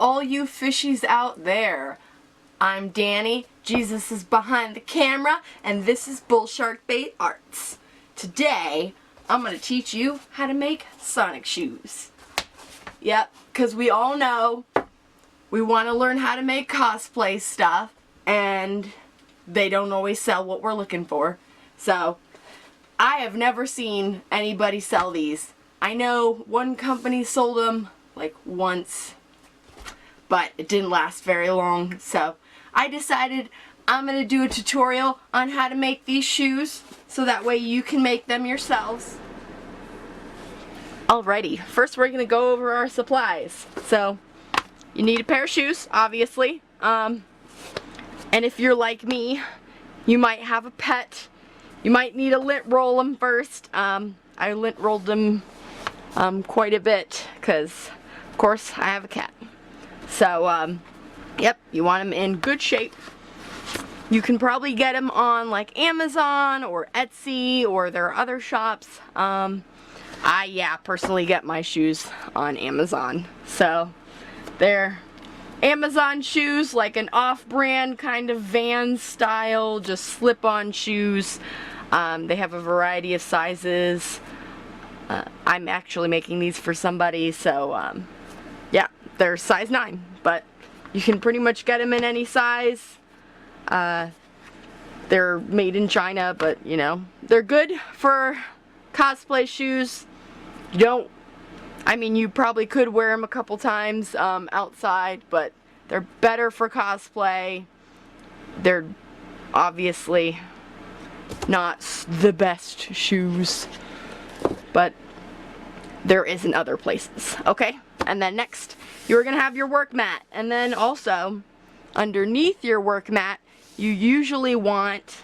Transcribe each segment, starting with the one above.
all you fishies out there. I'm Danny, Jesus is behind the camera, and this is Bullsharkbait Arts. Today, I'm going to teach you how to make sonic shoes. Yep, because we all know we want to learn how to make cosplay stuff, and they don't always sell what we're looking for. So, I have never seen anybody sell these. I know one company sold them like once, but it didn't last very long, so I decided I'm going to do a tutorial on how to make these shoes so that way you can make them yourselves. Alrighty, first we're going to go over our supplies. So, you need a pair of shoes, obviously, and if you're like me, you might have a pet. You might need to lint roll them first. I lint rolled them quite a bit because, of course, I have a cat. So, yep, you want them in good shape. You can probably get them on like Amazon or Etsy, or there are other shops. I personally get my shoes on Amazon. So, they're Amazon shoes, like an off-brand kind of Vans style, just slip-on shoes. They have a variety of sizes. I'm actually making these for somebody, so yeah, they're size 9, but you can pretty much get them in any size. They're made in China, but you know, they're good for cosplay shoes. You probably could wear them a couple times outside, but they're better for cosplay. They're obviously not the best shoes, but there is in other places, okay? And then next, you're gonna have your work mat, and then also underneath your work mat, you usually want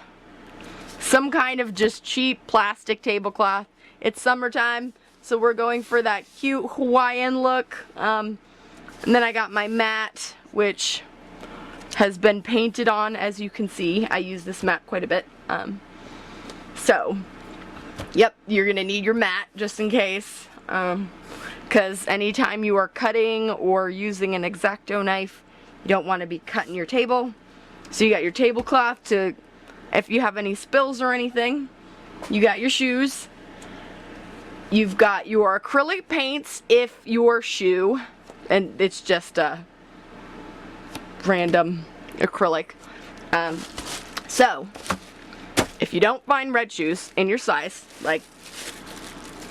some kind of just cheap plastic tablecloth. It's summertime, so we're going for that cute Hawaiian look. And then I got my mat, which has been painted on, as you can see. I use this mat quite a bit. So, yep, you're gonna need your mat just in case. Because anytime you are cutting or using an X-Acto knife, you don't want to be cutting your table. So you got your tablecloth to, if you have any spills or anything. You got your shoes. You've got your acrylic paints if your shoe, and it's just a random acrylic. So, if you don't find red shoes in your size, like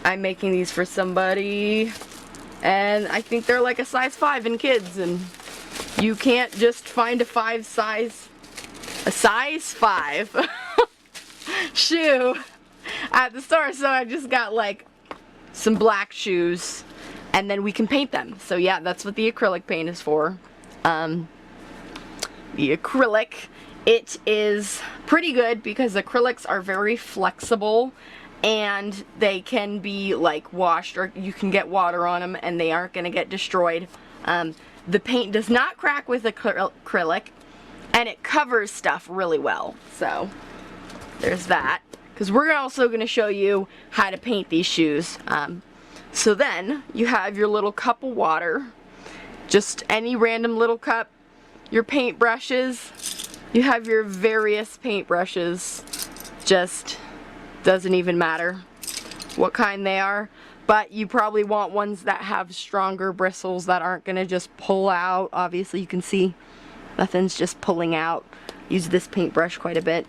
I'm making these for somebody, and I think they're like a size 5 in kids, and you can't just find a size 5 shoe at the store, so I just got like some black shoes, and then we can paint them. So yeah, that's what the acrylic paint is for. The acrylic, it is pretty good because acrylics are very flexible, and they can be like washed, or you can get water on them and they aren't going to get destroyed. The paint does not crack with acrylic, and it covers stuff really well. So there's that. Because we're also going to show you how to paint these shoes. So then you have your little cup of water, just any random little cup, your paint brushes. You have your various paint brushes, just doesn't even matter what kind they are, but you probably want ones that have stronger bristles that aren't going to just pull out. Obviously you can see nothing's just pulling out. Use this paintbrush quite a bit.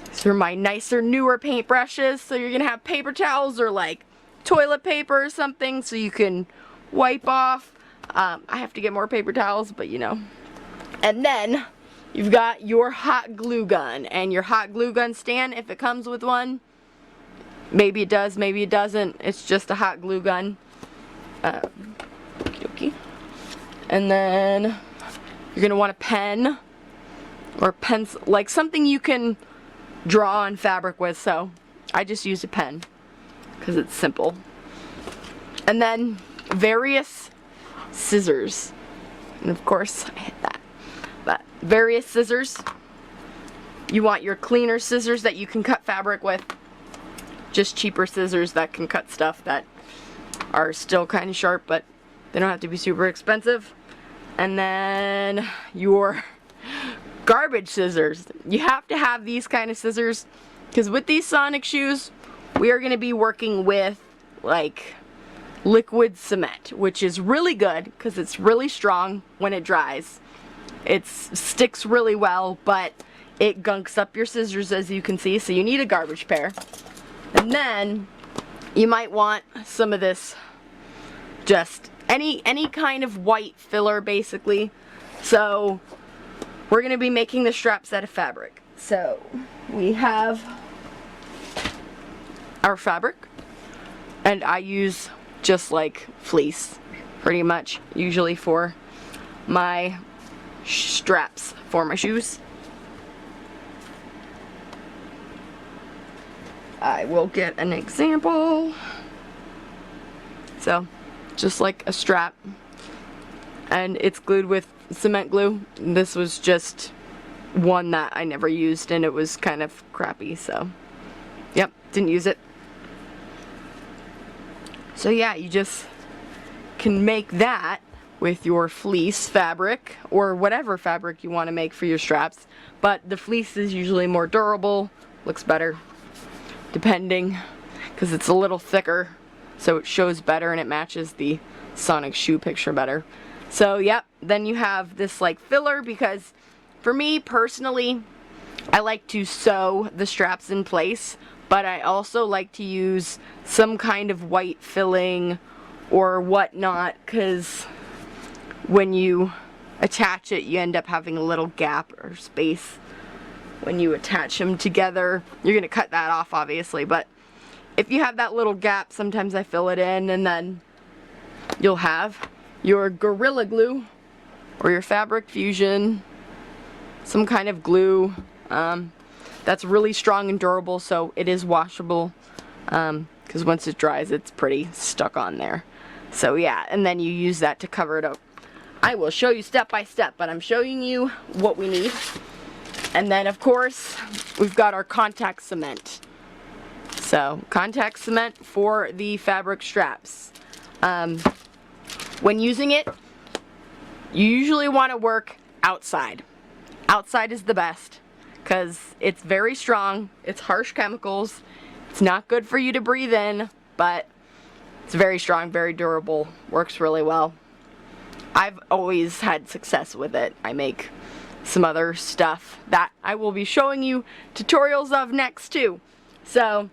These are my nicer, newer paintbrushes, so you're going to have paper towels or like toilet paper or something so you can wipe off. I have to get more paper towels, but you know. And then you've got your hot glue gun, and your hot glue gun stand, if it comes with one. Maybe it does, maybe it doesn't. It's just a hot glue gun. Okay. And then you're going to want a pen or pencil, like something you can draw on fabric with, so I just use a pen because it's simple. And then various scissors, and of course I hit that, but various scissors. You want your cleaner scissors that you can cut fabric with, just cheaper scissors that can cut stuff that are still kind of sharp, but they don't have to be super expensive. And then your garbage scissors. You have to have these kind of scissors because with these Sonic shoes, we are going to be working with like liquid cement, which is really good because it's really strong when it dries. It sticks really well, but it gunks up your scissors, as you can see, so you need a garbage pair. And then you might want some of this, just any kind of white filler basically. So we're going to be making the straps out of fabric. So we have our fabric, and I use just like fleece pretty much usually for my straps for my shoes. I will get an example. So just like a strap, and it's glued with cement glue. This was just one that I never used and it was kind of crappy, so yep, didn't use it. So yeah, you just can make that with your fleece fabric or whatever fabric you want to make for your straps, but the fleece is usually more durable, looks better depending, because it's a little thicker, so it shows better and it matches the Sonic shoe picture better. So yep, then you have this like filler, because for me personally, I like to sew the straps in place, but I also like to use some kind of white filling or whatnot, because when you attach it, you end up having a little gap or space when you attach them together. You're gonna cut that off obviously, but if you have that little gap, sometimes I fill it in, and then you'll have your Gorilla Glue or your Fabric Fusion, some kind of glue that's really strong and durable, so it is washable, because once it dries it's pretty stuck on there. So yeah, and then you use that to cover it up. I will show you step by step, but I'm showing you what we need. And then of course we've got our contact cement. So contact cement for the fabric straps. When using it, you usually want to work outside. Outside is the best because it's very strong, it's harsh chemicals, it's not good for you to breathe in, but it's very strong, very durable, works really well. I've always had success with it. I make some other stuff that I will be showing you tutorials of next too. So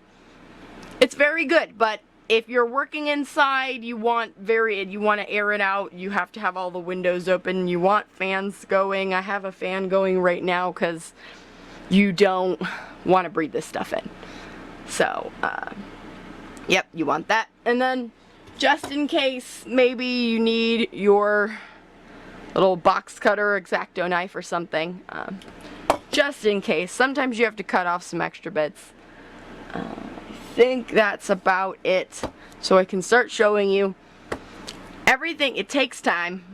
it's very good, but if you're working inside, you want to air it out, you have to have all the windows open, you want fans going. I have a fan going right now because you don't want to breathe this stuff in. So, yep, you want that. And then, just in case, maybe you need your little box cutter, X-Acto knife or something. Just in case. Sometimes you have to cut off some extra bits. I think that's about it. So I can start showing you everything. It takes time.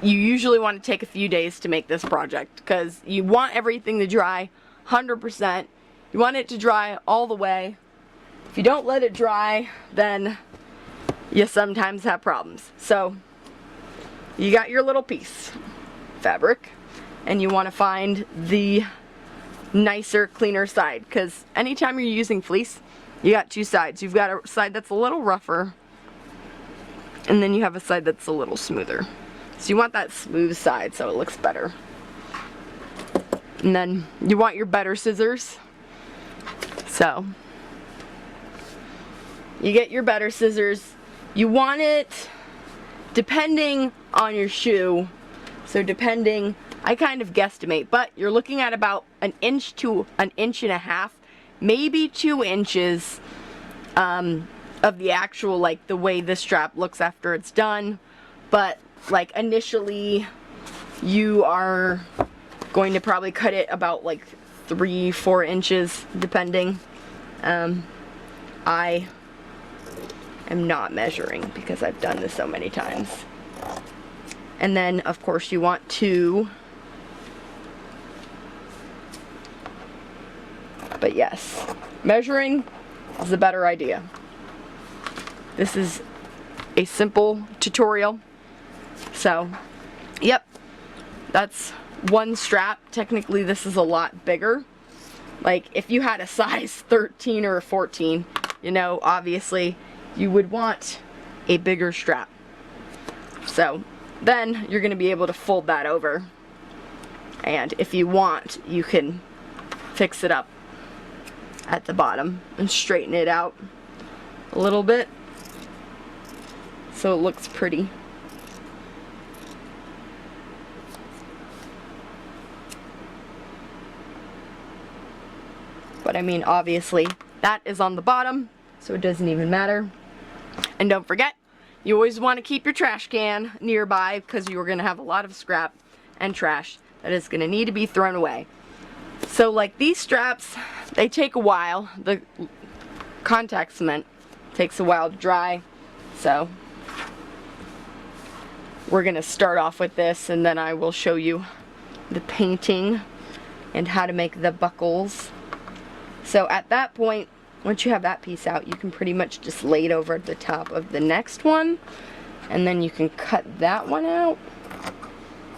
You usually want to take a few days to make this project because you want everything to dry 100%. You want it to dry all the way. If you don't let it dry, then you sometimes have problems. So you got your little piece fabric, and you want to find the nicer, cleaner side, because anytime you're using fleece, you got two sides. You've got a side that's a little rougher, and then you have a side that's a little smoother. So you want that smooth side so it looks better. And then you want your better scissors. So you get your better scissors. You want it depending on your shoe. So depending, I kind of guesstimate, but you're looking at about 1 inch to 1.5 inches, maybe 2 inches of the actual, like the way this strap looks after it's done. But like initially you are going to probably cut it about like 3-4 inches depending. I am not measuring because I've done this so many times. And then of course you want to, but yes, measuring is a better idea. This is a simple tutorial. So, yep, that's one strap. Technically this is a lot bigger. Like if you had a size 13 or a 14, you know, obviously you would want a bigger strap. So then you're going to be able to fold that over, and if you want, you can fix it up at the bottom and straighten it out a little bit so it looks pretty. But I mean, obviously that is on the bottom, so it doesn't even matter. And don't forget, you always want to keep your trash can nearby, because you're going to have a lot of scrap and trash that is going to need to be thrown away. So like these straps, they take a while. The contact cement takes a while to dry. So we're going to start off with this, and then I will show you the painting and how to make the buckles. So at that point, once you have that piece out, you can pretty much just lay it over the top of the next one, and then you can cut that one out.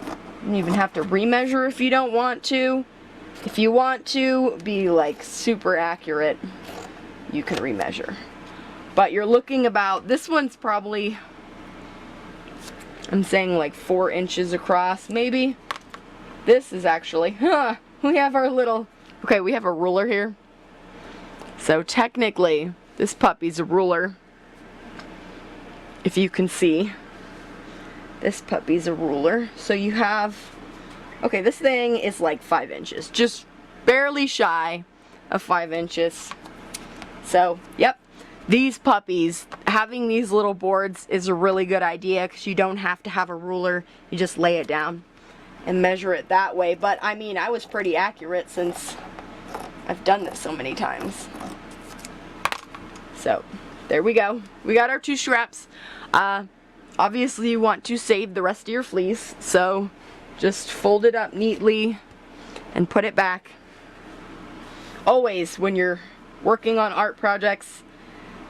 You don't even have to remeasure if you don't want to. If you want to be like super accurate, you can remeasure. But you're looking about, this one's probably, I'm saying like 4 inches across, maybe. This is actually, we have our little, okay, we have a ruler here. So technically, this puppy's a ruler. If you can see, this puppy's a ruler. So you have, okay, this thing is like 5 inches, just barely shy of 5 inches. So, yep, these puppies, having these little boards is a really good idea, because you don't have to have a ruler. You just lay it down and measure it that way. But I mean, I was pretty accurate since I've done this so many times. So, there we go. We got our 2 straps. Obviously you want to save the rest of your fleece, so just fold it up neatly and put it back. Always, when you're working on art projects,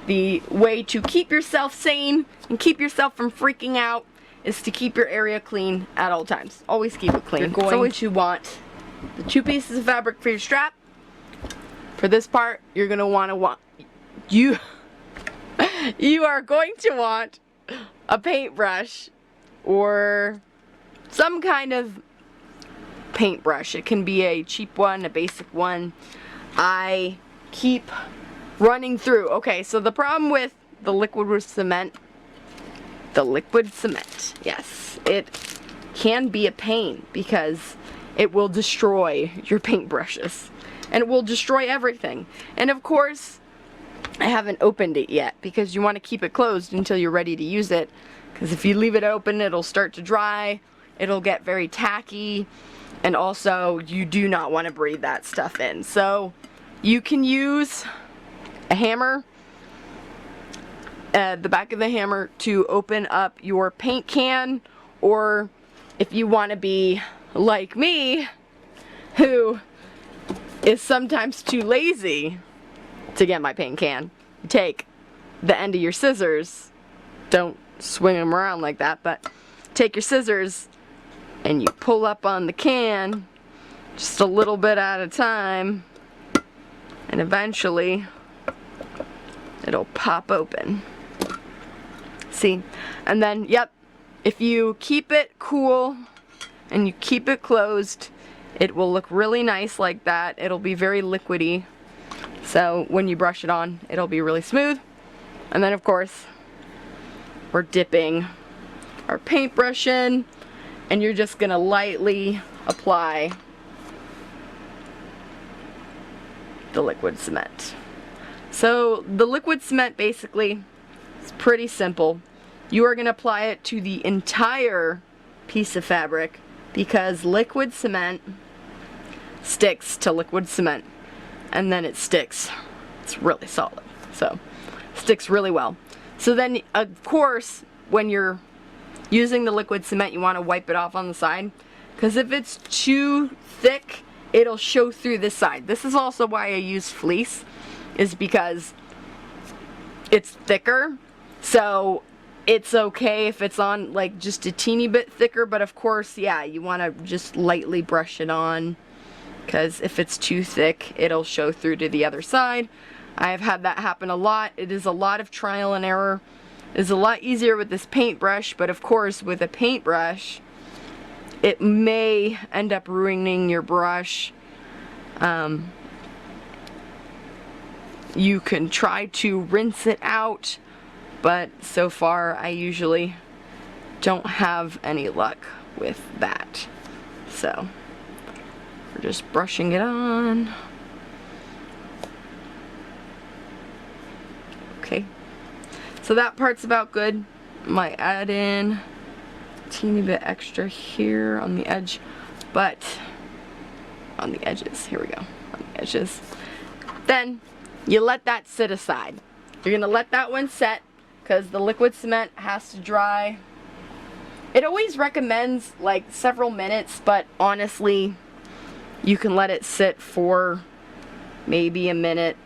the way to keep yourself sane and keep yourself from freaking out is to keep your area clean at all times. Always keep it clean. You're going to want the 2 pieces of fabric for your strap. For this part, you're going to want you are going to want a paintbrush or some kind of paintbrush. It can be a cheap one, a basic one. I keep running through. Okay, so the problem with the liquid cement, yes, it can be a pain because it will destroy your paintbrushes and it will destroy everything. And of course, I haven't opened it yet because you want to keep it closed until you're ready to use it, because if you leave it open, it'll start to dry, it'll get very tacky, and also you do not want to breathe that stuff in. So you can use a hammer, the back of the hammer, to open up your paint can, or if you want to be like me, who is sometimes too lazy to get my paint can, you take the end of your scissors, don't swing them around like that, but take your scissors and you pull up on the can just a little bit at a time, and eventually it'll pop open. See? And then, yep, if you keep it cool and you keep it closed, it will look really nice like that. It'll be very liquidy. So when you brush it on, it'll be really smooth. And then of course, we're dipping our paintbrush in, and you're just gonna lightly apply the liquid cement. So the liquid cement basically is pretty simple. You are gonna apply it to the entire piece of fabric, because liquid cement sticks to liquid cement, and then it sticks. It's really solid, so sticks really well. So then, of course, when you're using the liquid cement, you want to wipe it off on the side, because if it's too thick, it'll show through this side. This is also why I use fleece, is because it's thicker, so it's okay if it's on like just a teeny bit thicker, but of course, yeah, you want to just lightly brush it on, because if it's too thick, it'll show through to the other side. I've had that happen a lot. It is a lot of trial and error. It is a lot easier with this paintbrush, but of course with a paintbrush, it may end up ruining your brush. You can try to rinse it out, but so far I usually don't have any luck with that. So we're just brushing it on. Okay, so that part's about good. Might add in a teeny bit extra here on the edge, but on the edges, here we go, on the edges. Then you let that sit aside. You're gonna let that one set because the liquid cement has to dry. It always recommends like several minutes, but honestly, you can let it sit for maybe a minute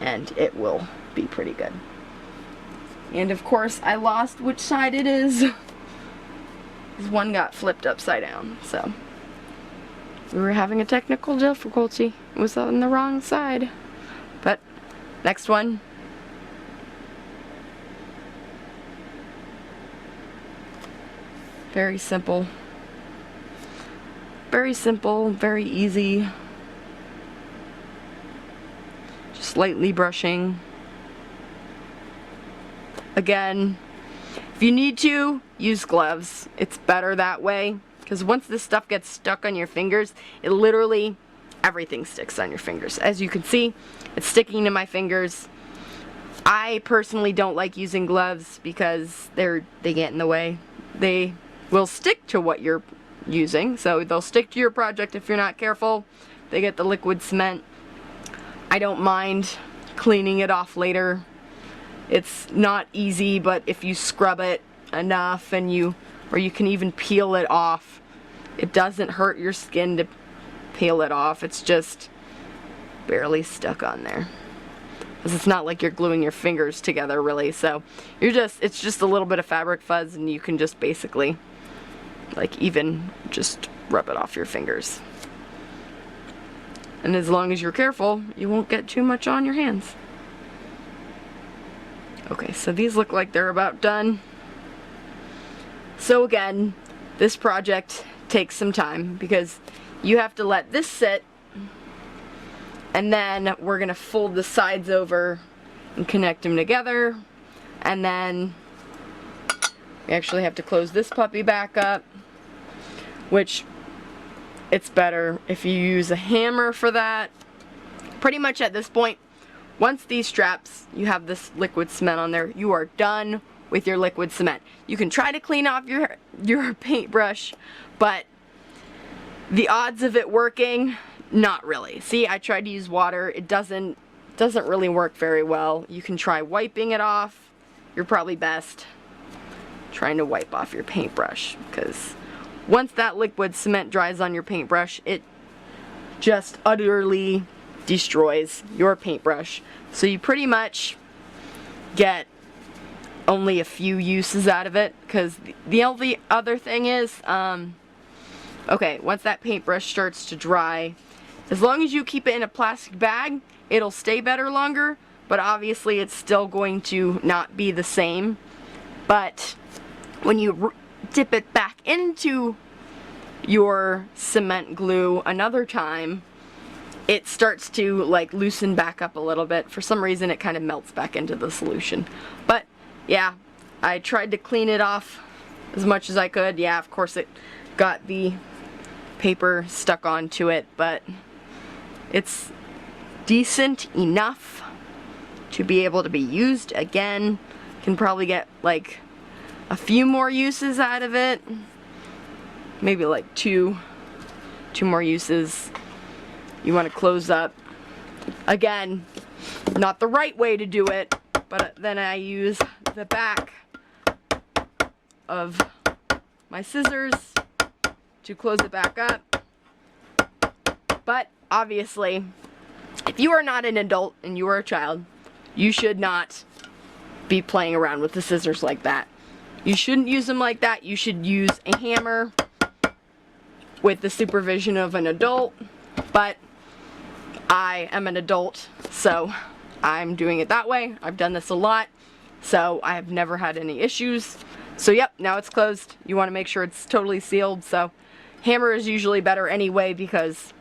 and it will be pretty good. And of course, I lost which side it is. This one got flipped upside down, so we were having a technical difficulty. It was on the wrong side. But next one. Very simple. Very simple, very easy. Just lightly brushing. Again, if you need to, use gloves. It's better that way, because once this stuff gets stuck on your fingers, it literally, everything sticks on your fingers. As you can see, it's sticking to my fingers. I personally don't like using gloves because they get in the way. They will stick to what you're using, so they'll stick to your project if you're not careful. They get the liquid cement. I don't mind cleaning it off later. It's not easy, but if you scrub it enough and you can even peel it off, it doesn't hurt your skin to peel it off. It's just barely stuck on there. Because it's not like you're gluing your fingers together really, so it's just a little bit of fabric fuzz, and you can just basically like even just rub it off your fingers. And as long as you're careful, you won't get too much on your hands. Okay, so these look like they're about done. So again, this project takes some time because you have to let this sit, and then we're gonna fold the sides over and connect them together, and then we actually have to close this puppy back up, which it's better if you use a hammer for that. Pretty much at this point, once these straps, you have this liquid cement on there, you are done with your liquid cement. You can try to clean off your paintbrush, but the odds of it working, not really. See, I tried to use water. It doesn't really work very well. You can try wiping it off. You're probably best trying to wipe off your paintbrush, because once that liquid cement dries on your paintbrush, it just utterly destroys your paintbrush. So you pretty much get only a few uses out of it, because the only other thing is, okay, once that paintbrush starts to dry, as long as you keep it in a plastic bag, it'll stay better longer, but obviously it's still going to not be the same. But when you dip it back into your cement glue another time, it starts to like loosen back up a little bit. For some reason it kind of melts back into the solution. But yeah, I tried to clean it off as much as I could. Yeah, of course it got the paper stuck onto it, but it's decent enough to be able to be used again. Can probably get like a few more uses out of it. Maybe like two more uses. You want to close up. Again, not the right way to do it, but then I use the back of my scissors to close it back up. But obviously, if you are not an adult and you are a child, you should not be playing around with the scissors like that. You shouldn't use them like that. You should use a hammer with the supervision of an adult, but I am an adult, so I'm doing it that way. I've done this a lot, so I've never had any issues. So yep, now it's closed. You want to make sure it's totally sealed, so hammer is usually better anyway because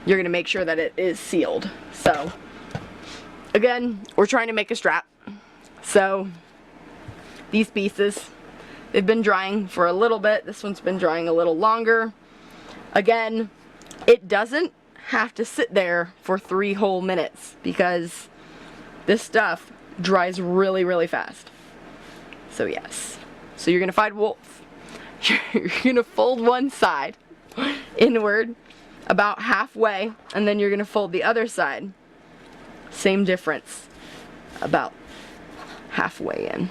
you're going to make sure that it is sealed. So again, we're trying to make a strap. So these pieces, they've been drying for a little bit. This one's been drying a little longer. Again, it doesn't have to sit there for 3 whole minutes because this stuff dries really, really fast. So yes. So you're gonna find wolf. You're gonna fold one side inward about halfway, and then you're gonna fold the other side. Same difference, about halfway in.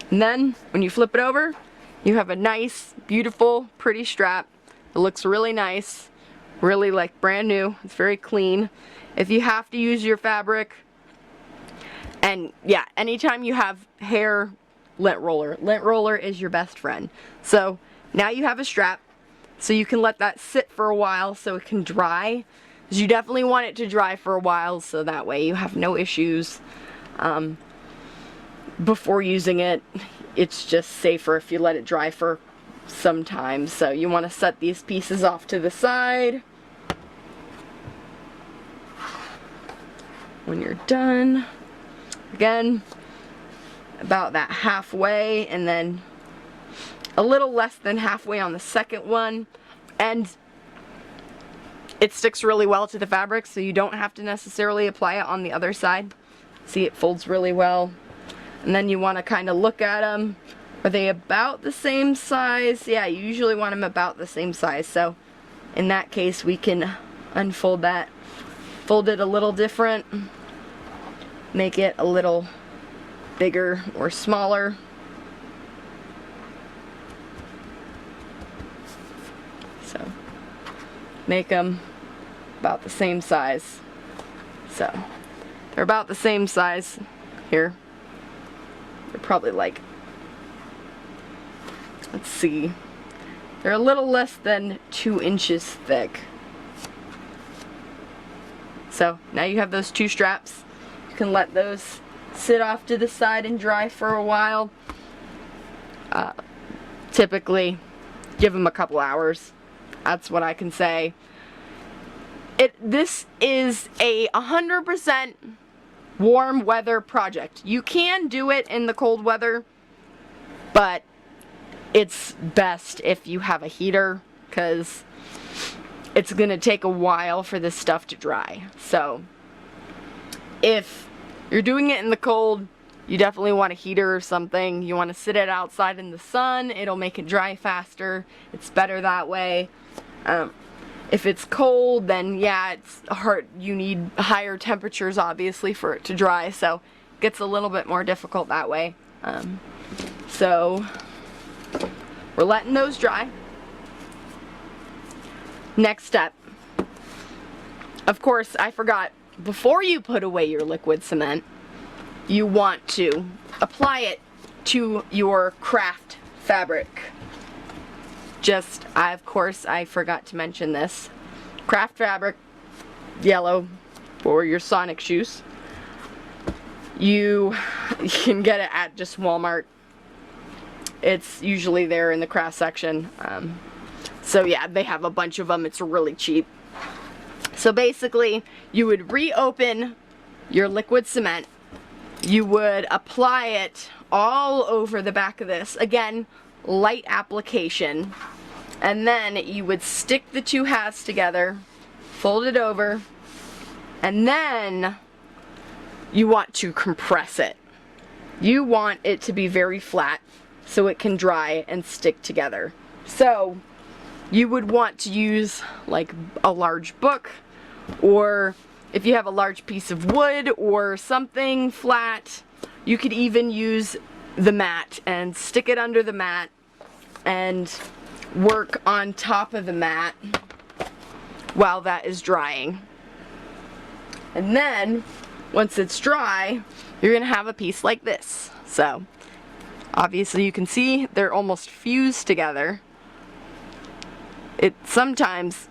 And then when you flip it over, you have a nice, beautiful, pretty strap. It looks really nice, really like brand new. It's very clean. If you have to use your fabric, and yeah, anytime you have hair, lint roller is your best friend. So now you have a strap, so you can let that sit for a while so it can dry. Because you definitely want it to dry for a while so that way you have no issues before using it. It's just safer if you let it dry for some time. So you want to set these pieces off to the side. When you're done, again, about that halfway, and then a little less than halfway on the second one, and it sticks really well to the fabric, so you don't have to necessarily apply it on the other side. See, it folds really well. And then you want to kind of look at them. Are they about the same size? Yeah, you usually want them about the same size. So in that case, we can unfold that, fold it a little different, make it a little bigger or smaller. So make them about the same size. So they're about the same size here. They're probably like, let's see, they're a little less than 2 inches thick. So now you have those 2 straps. You can let those sit off to the side and dry for a while. Typically give them a couple hours. That's what I can say. This is a 100% warm weather project. You can do it in the cold weather, but it's best if you have a heater because it's gonna take a while for this stuff to dry. So if you're doing it in the cold, you definitely want a heater or something. You want to sit it outside in the sun. It'll make it dry faster. It's better that way. If it's cold, then yeah, it's hard. You need higher temperatures, obviously, for it to dry, so it gets a little bit more difficult that way. So we're letting those dry. Next step. Of course, I forgot, before you put away your liquid cement, you want to apply it to your craft fabric. Of course, I forgot to mention this. Craft fabric, yellow, for your Sonic shoes. You can get it at just Walmart. It's usually there in the craft section. So yeah, they have a bunch of them. It's really cheap. So basically, you would reopen your liquid cement. You would apply it all over the back of this. Again, light application. And then you would stick the 2 halves together, fold it over, and then you want to compress it. You want it to be very flat so it can dry and stick together. So you would want to use like a large book, or if you have a large piece of wood or something flat, you could even use the mat and stick it under the mat and work on top of the mat while that is drying. And then once it's dry, you're gonna have a piece like this. So obviously you can see they're almost fused together. It sometimes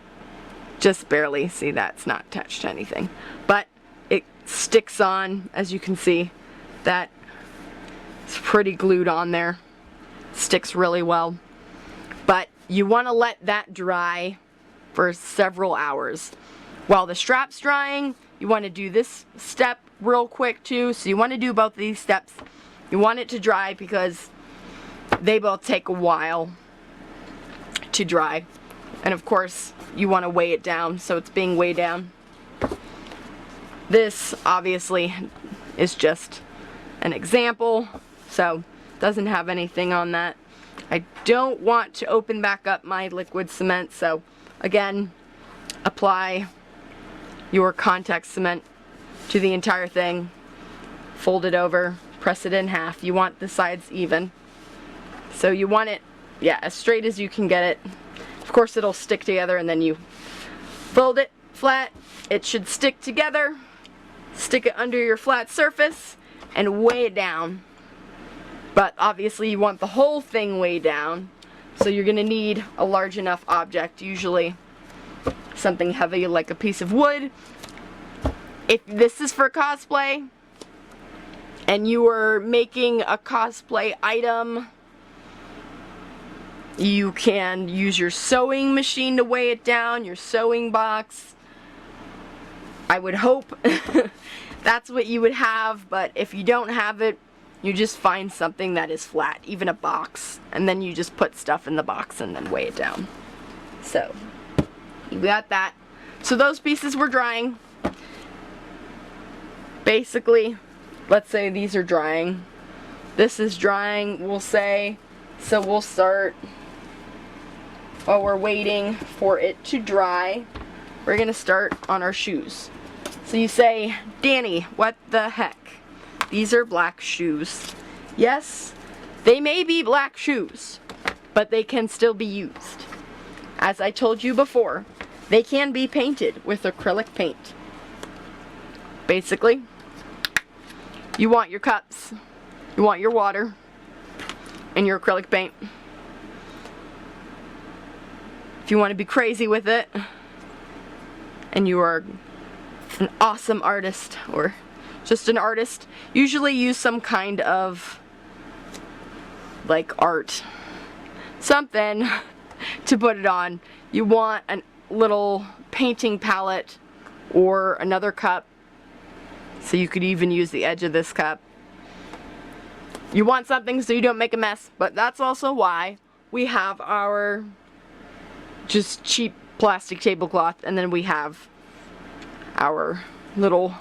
just barely, see, that's not attached to anything, but it sticks on, as you can see. That it's pretty glued on there. Sticks really well. But you want to let that dry for several hours. While the strap's drying, you want to do this step real quick too. So you want to do both of these steps. You want it to dry because they both take a while to dry. And of course, you want to weigh it down, so it's being weighed down. This obviously is just an example, so doesn't have anything on that. I don't want to open back up my liquid cement, so again, apply your contact cement to the entire thing, fold it over, press it in half. You want the sides even, so you want it, yeah, as straight as you can get it. Of course it'll stick together, and then you fold it flat. It should stick together. Stick it under your flat surface and weigh it down. But obviously you want the whole thing weighed down, so you're gonna need a large enough object, usually something heavy like a piece of wood. If this is for cosplay and you are making a cosplay item, you can use your sewing machine to weigh it down, your sewing box. I would hope that's what you would have, but if you don't have it, you just find something that is flat, even a box, and then you just put stuff in the box and then weigh it down. So, you got that. So those pieces were drying. Basically, let's say these are drying. This is drying, we'll say, so we'll start. While we're waiting for it to dry, we're gonna start on our shoes. So you say, Danny, what the heck? These are black shoes. Yes, they may be black shoes, but they can still be used. As I told you before, they can be painted with acrylic paint. Basically, you want your cups, you want your water, and your acrylic paint. If you want to be crazy with it, and you are an awesome artist, or just an artist, usually use some kind of like art, something to put it on. You want a little painting palette or another cup, so you could even use the edge of this cup. You want something so you don't make a mess, but that's also why we have our just cheap plastic tablecloth, and then we have our little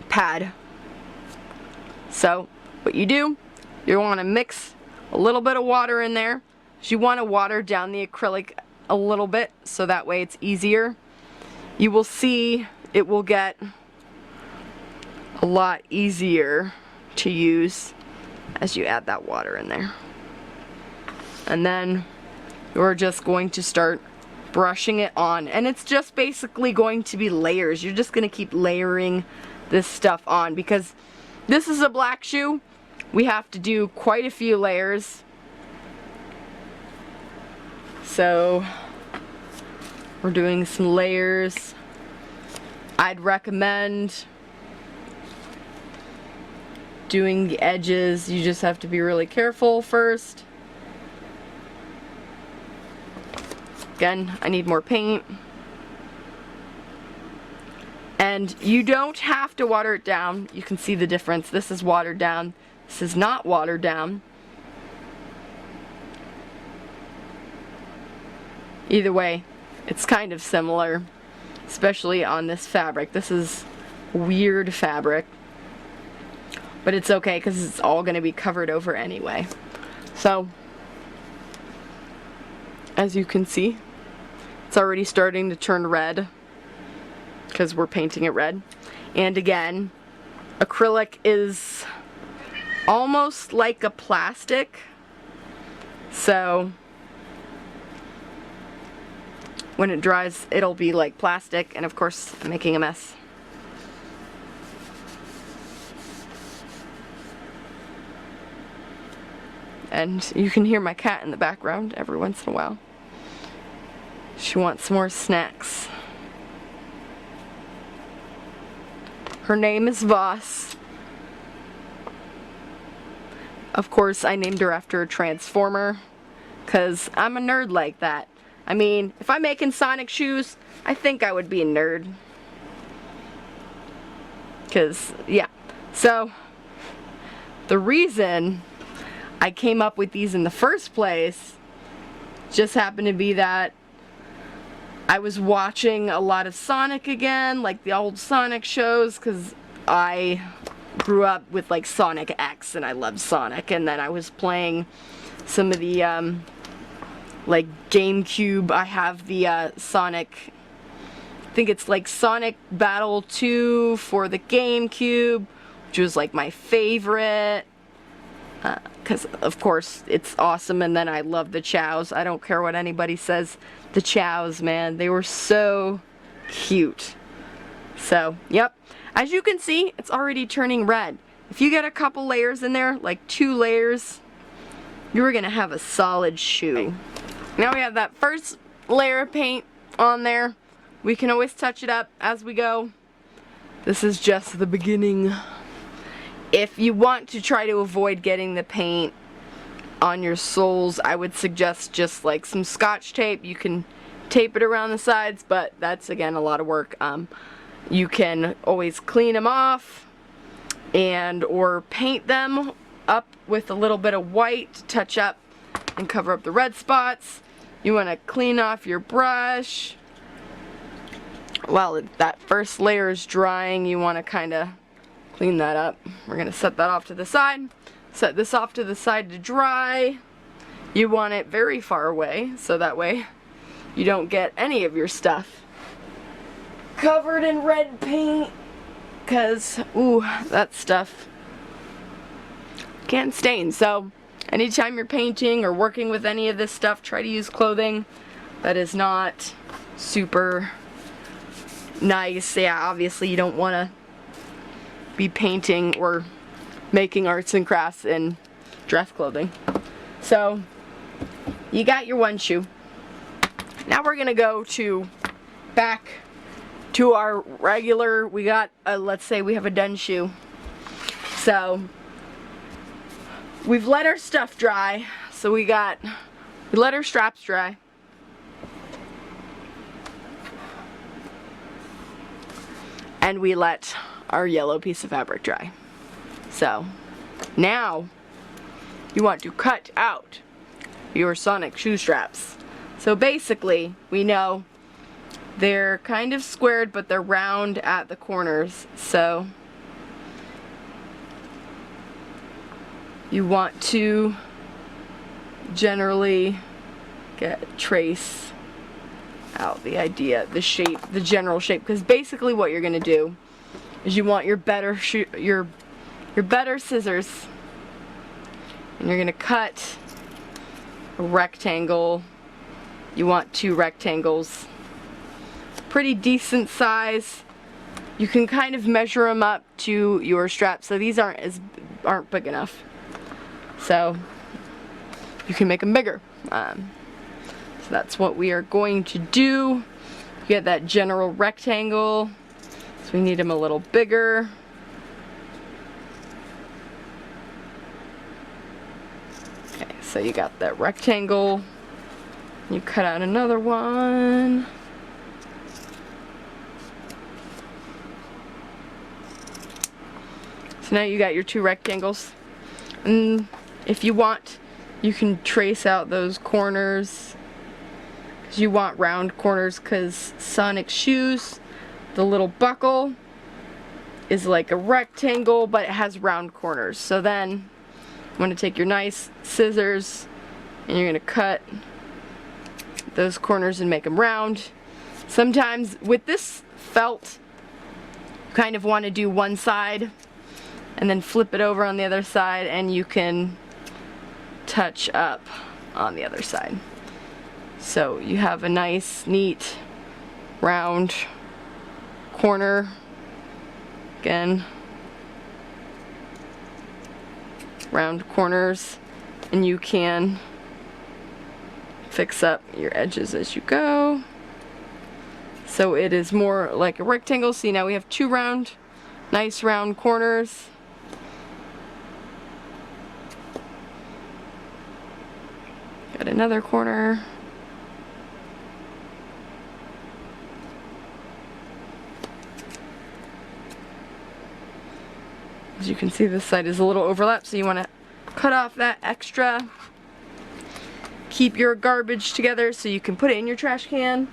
pad. So what you do, you want to mix a little bit of water in there. You want to water down the acrylic a little bit so that way it's easier. You will see it will get a lot easier to use as you add that water in there. And then you're just going to start brushing it on, and it's just basically going to be layers. You're just going to keep layering this stuff on because this is a black shoe. We have to do quite a few layers. So we're doing some layers. I'd recommend doing the edges. You just have to be really careful first. Again, I need more paint. And you don't have to water it down. You can see the difference. This is watered down. This is not watered down. Either way, it's kind of similar, especially on this fabric. This is weird fabric, but it's okay because it's all going to be covered over anyway. So, as you can see, it's already starting to turn red because we're painting it red. And again, acrylic is almost like a plastic, so when it dries it'll be like plastic, and of course I'm making a mess. And you can hear my cat in the background every once in a while. She wants some more snacks. Her name is Voss. Of course, I named her after a Transformer, because I'm a nerd like that. I mean, if I'm making Sonic shoes, I think I would be a nerd. Because, yeah. So, the reason I came up with these in the first place just happened to be that I was watching a lot of Sonic again, like the old Sonic shows, because I grew up with like Sonic X and I loved Sonic, and then I was playing some of the like GameCube. I have the Sonic, I think it's like Sonic Battle 2 for the GameCube, which was like my favorite, because of course it's awesome. And then I love the Chows. I don't care what anybody says, the Chows, man, they were so cute. So yep, as you can see, it's already turning red. If you get a couple layers in there, like 2 layers, you're gonna have a solid shoe. Now we have that first layer of paint on there. We can always touch it up as we go. This is just the beginning. If you want to try to avoid getting the paint on your soles, I would suggest just like some Scotch tape. You can tape it around the sides, but that's again a lot of work. You can always clean them off and or paint them up with a little bit of white to touch up and cover up the red spots. You want to clean off your brush. While that first layer is drying, you want to kind of clean that up. We're going to set that off to the side. Set this off to the side to dry. You want it very far away, so that way you don't get any of your stuff covered in red paint, because, ooh, that stuff can't stain. So anytime you're painting or working with any of this stuff, try to use clothing that is not super nice. Yeah, obviously you don't want to be painting or making arts and crafts in dress clothing. So you got your one shoe. Now we're gonna go to back to our regular, we got let's say we have a done shoe. So we've let our stuff dry. So we let our straps dry. And we let our yellow piece of fabric dry. So now you want to cut out your Sonic shoe straps. So basically, we know they're kind of squared, but they're round at the corners. So you want to generally trace out the idea, the shape, the general shape, because basically what you're gonna do is you want your better scissors, and you're gonna cut a rectangle. You want 2 rectangles, pretty decent size. You can kind of measure them up to your straps. So these aren't big enough. So you can make them bigger. So that's what we are going to do. You get that general rectangle. So we need them a little bigger. Okay, so you got that rectangle. You cut out another one. So now you got your 2 rectangles. And if you want, you can trace out those corners. Because you want round corners, because Sonic shoes, the little buckle is like a rectangle, but it has round corners. So then you want to take your nice scissors and you're going to cut those corners and make them round. Sometimes with this felt, you kind of want to do one side and then flip it over on the other side, and you can touch up on the other side. So you have a nice, neat, round corner. Again, round corners. and you can fix up your edges as you go. So it is more like a rectangle. See, now we have two nice round corners. Got another corner. As you can see, this side is a little overlapped, so you want to cut off that extra. Keep your garbage together so you can put it in your trash can.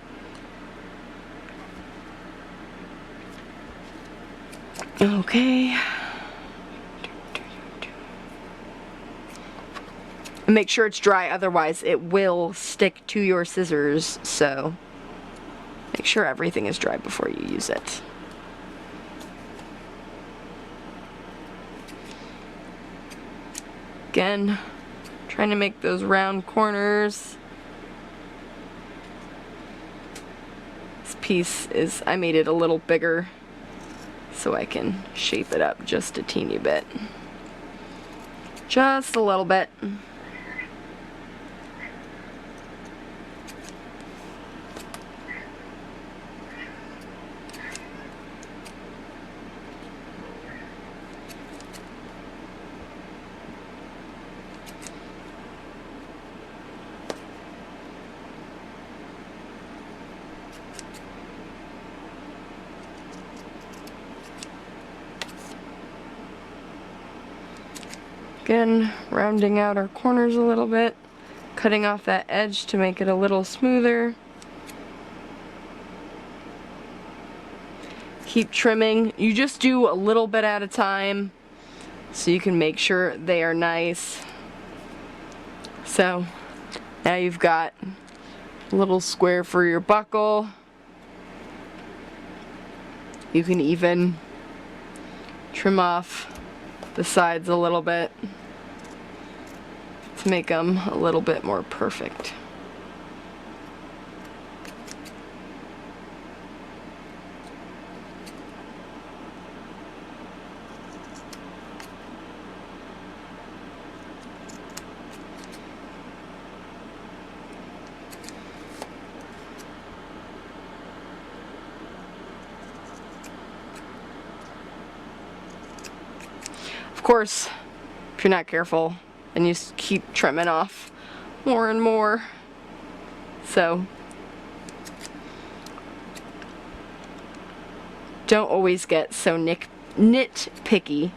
Okay. And make sure it's dry, otherwise it will stick to your scissors, so make sure everything is dry before you use it. Again, trying to make those round corners. This piece is, I made it a little bigger so I can shape it up just a teeny bit. Just a little bit. Again, rounding out our corners a little bit, cutting off that edge to make it a little smoother. Keep trimming. You just do a little bit at a time so you can make sure they are nice. So now you've got a little square for your buckle. You can even trim off the sides a little bit to make them a little bit more perfect. Of course, if you're not careful, then you just keep trimming off more and more. So don't always get so nitpicky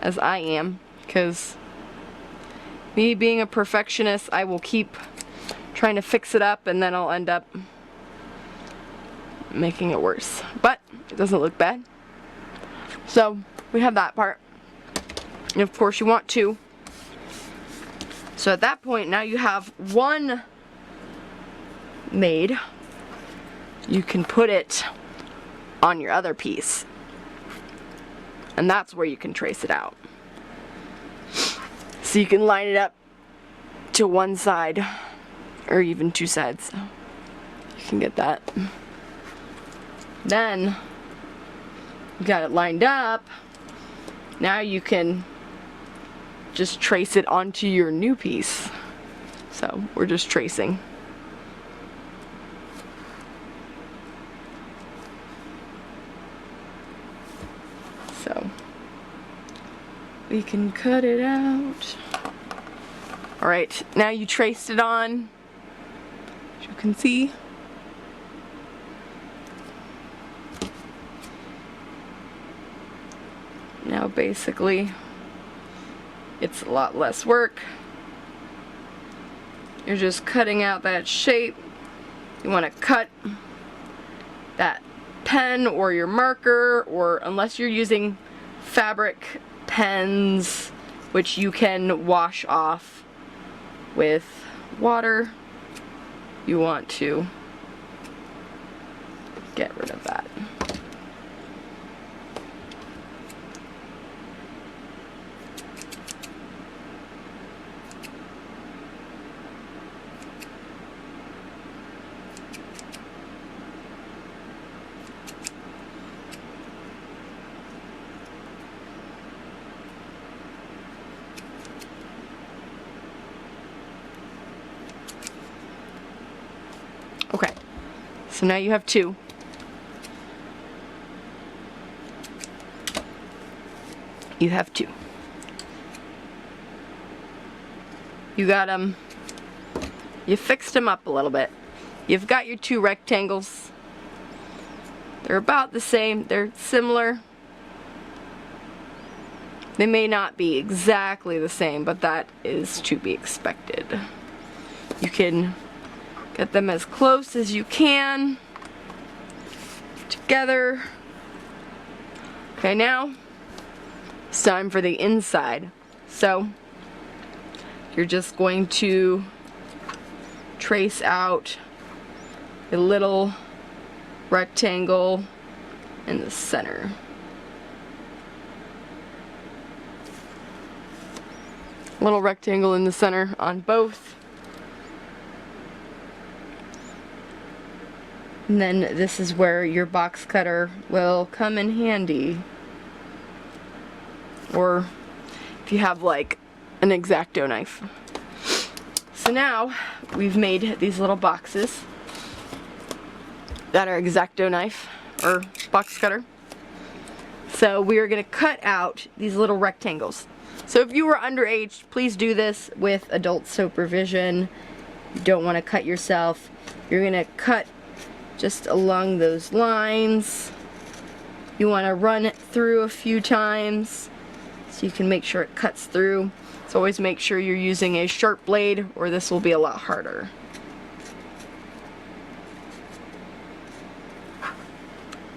as I am, because me being a perfectionist, I will keep trying to fix it up and then I'll end up making it worse. But it doesn't look bad. So we have that part. And of course you want two. So at that point, now you have one made. You can put it on your other piece. And that's where you can trace it out. So you can line it up to one side, or even two sides. You can get that. Then, you got it lined up. Now you can just trace it onto your new piece. So we're just tracing. So we can cut it out. Alright, now you traced it on, as you can see. Now basically it's a lot less work. You're just cutting out that shape. You want to cut that pen or your marker, or unless you're using fabric pens, which you can wash off with water, you want to get rid of that. Okay, so now you have 2. You have 2. You got them, you fixed them up a little bit. You've got your 2 rectangles. They're about the same, they're similar. They may not be exactly the same, but that is to be expected. You can get them as close as you can together. Okay, now it's time for the inside. So you're just going to trace out a little rectangle in the center. Little rectangle in the center on both. And then this is where your box cutter will come in handy. Or if you have like an X-Acto knife. So now we've made these little boxes that are X-Acto knife or box cutter. So we are going to cut out these little rectangles. So if you were underage, please do this with adult supervision. You don't want to cut yourself. You're going to cut just along those lines. You want to run it through a few times so you can make sure it cuts through. So always make sure you're using a sharp blade or this will be a lot harder.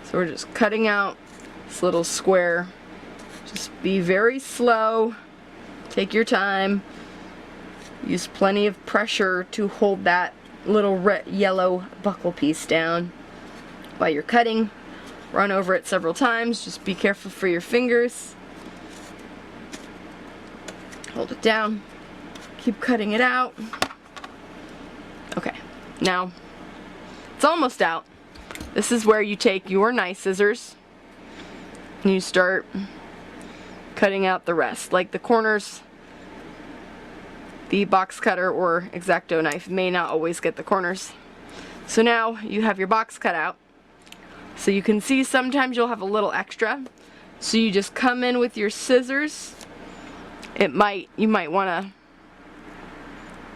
So we're just cutting out this little square. Just be very slow, take your time, use plenty of pressure to hold that little red, yellow buckle piece down while you're cutting. Run over it several times, just be careful for your fingers. Hold it down, keep cutting it out. Okay, now it's almost out. This is where you take your nice scissors and you start cutting out the rest. Like the corners, the box cutter or X-Acto knife may not always get the corners. So now you have your box cut out. So you can see sometimes you'll have a little extra. So you just come in with your scissors. You might want to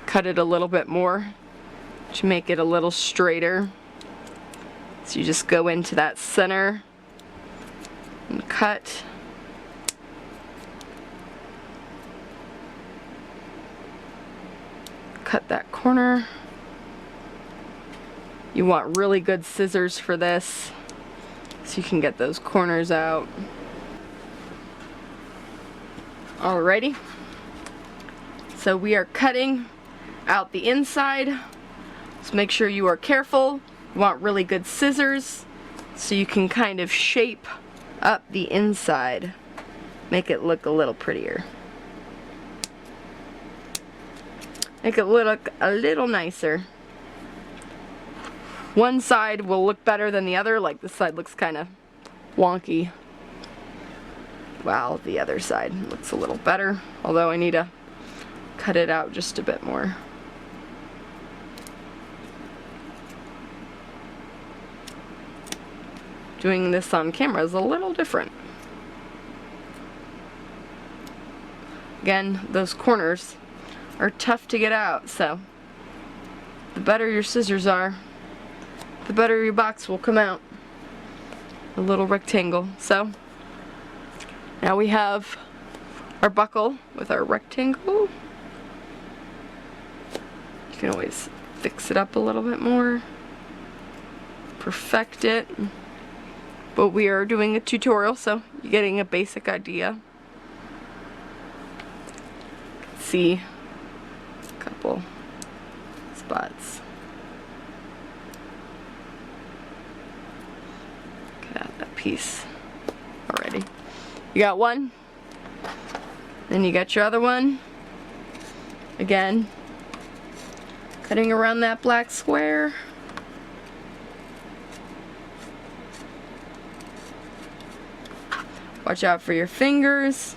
cut it a little bit more to make it a little straighter. So you just go into that center and cut. Cut that corner. You want really good scissors for this so you can get those corners out. Alrighty. So we are cutting out the inside. So make sure you are careful. You want really good scissors so you can kind of shape up the inside. Make it look a little prettier. Make it look a little nicer. One side will look better than the other, like this side looks kind of wonky, while the other side looks a little better, although I need to cut it out just a bit more. Doing this on camera is a little different. Again, those corners are tough to get out, so the better your scissors are, the better your box will come out. A little rectangle. So now we have our buckle with our rectangle. You can always fix it up a little bit more, perfect it. But we are doing a tutorial, so you're getting a basic idea. See a couple spots. Cut out that piece already. You got one, then you got your other one. Again, cutting around that black square. Watch out for your fingers.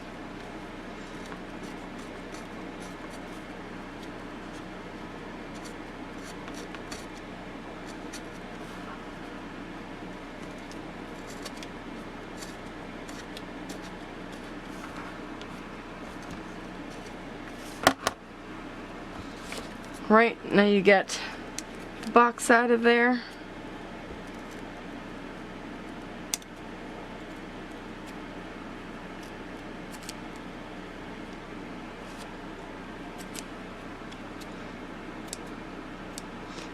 Right, now you get the box out of there.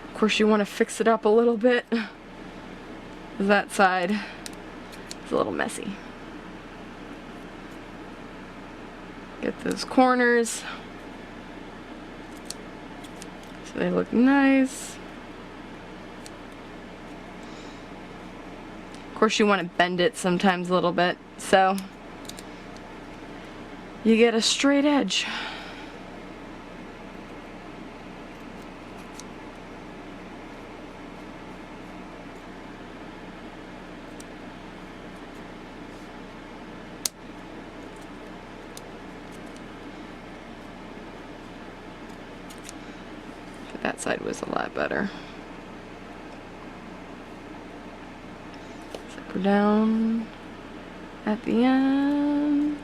Of course, you want to fix it up a little bit. That side is a little messy. Get those corners so they look nice. Of course, you want to bend it sometimes a little bit so you get a straight edge. That side was a lot better. Zipper down at the end.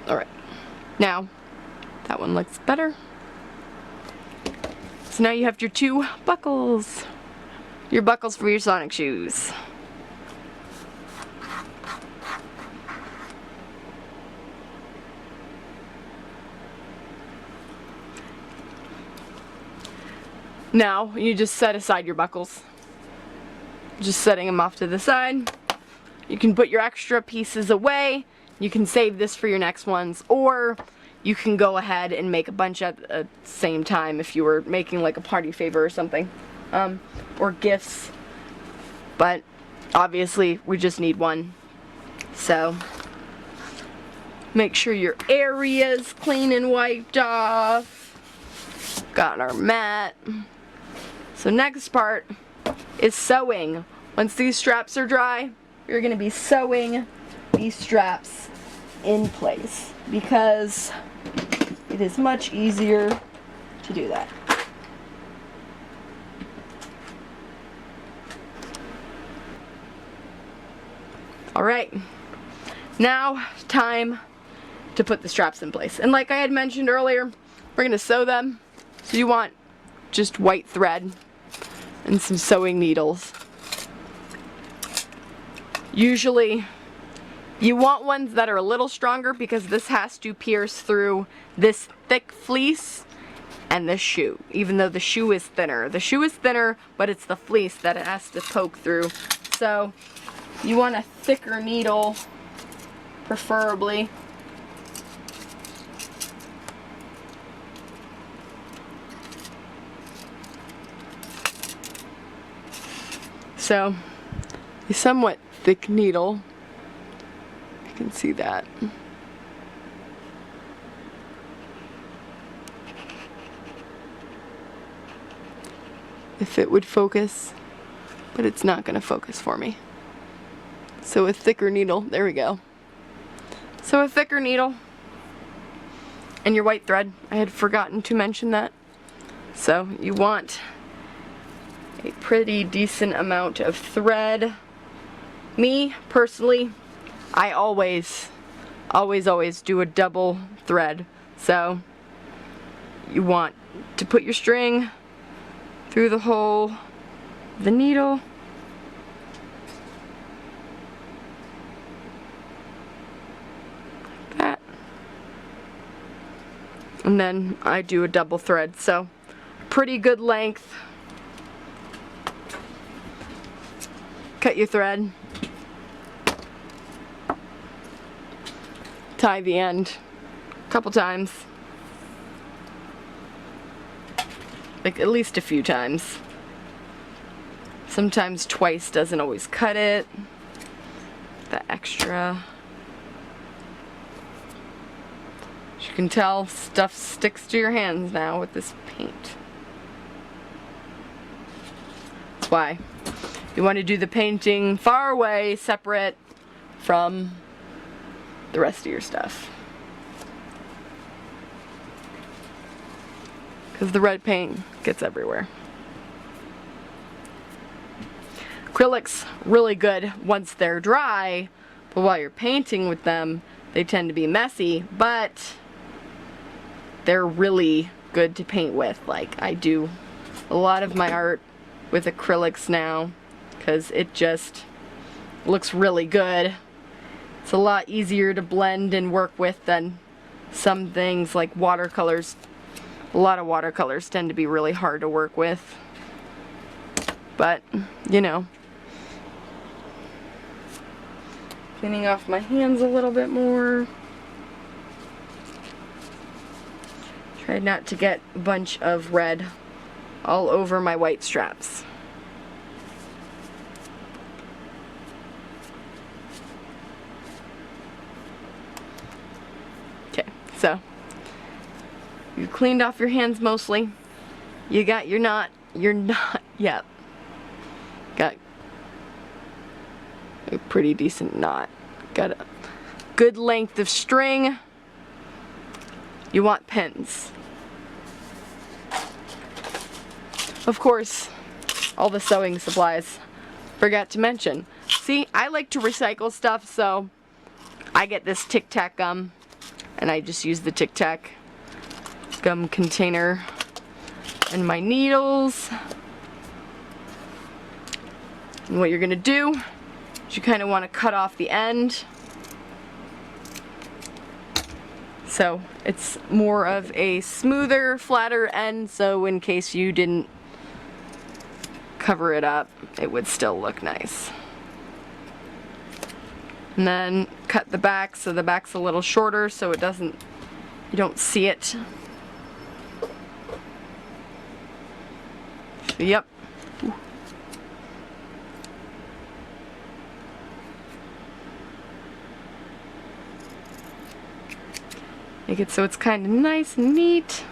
All right, now that one looks better. So now you have your 2 buckles. Your buckles for your Sonic shoes. Now you just set aside your buckles. Just setting them off to the side. You can put your extra pieces away. You can save this for your next ones, or you can go ahead and make a bunch at the same time if you were making like a party favor or something, or gifts, but obviously we just need one. So make sure your area's clean and wiped off. Got our mat. So next part is sewing. Once these straps are dry, you're going to be sewing these straps in place because it is much easier to do that. Alright, now time to put the straps in place. And like I had mentioned earlier, we're going to sew them. So you want just white thread and some sewing needles. Usually you want ones that are a little stronger because this has to pierce through this thick fleece and this shoe, even though the shoe is thinner. The shoe is thinner, but it's the fleece that it has to poke through. So you want a thicker needle, preferably. So a somewhat thick needle. You can see that. If it would focus, but it's not going to focus for me. So a thicker needle, there we go. So a thicker needle and your white thread. I had forgotten to mention that. So you want a pretty decent amount of thread. Me, personally, I always do a double thread. So you want to put your string through the hole of the needle. Like that. And then I do a double thread. So pretty good length. Cut your thread. Tie the end a couple times. Like at least a few times. Sometimes twice doesn't always cut it. The extra. As you can tell, stuff sticks to your hands now with this paint. That's why you want to do the painting far away, separate from the rest of your stuff. because the red paint gets everywhere. Acrylics really good once they're dry, but while you're painting with them, they tend to be messy, but they're really good to paint with. Like, I do a lot of my art with acrylics now because it just looks really good. It's a lot easier to blend and work with than some things like watercolors. A lot of watercolors tend to be really hard to work with, but you know. Cleaning off my hands a little bit more. Try not to get a bunch of red all over my white straps. Okay, so you cleaned off your hands mostly. You got your knot. Yep. Got a pretty decent knot. Got a good length of string. You want pins. Of course, all the sewing supplies. Forgot to mention. See, I like to recycle stuff, so I get this Tic Tac gum, and I just use the Tic Tac gum container and my needles. And what you're gonna do is you kind of want to cut off the end, so it's more of a smoother, flatter end, so in case you didn't cover it up, it would still look nice. And then cut the back so the back's a little shorter so it doesn't, you don't see it. So, yep. Make it so it's kind of nice and neat.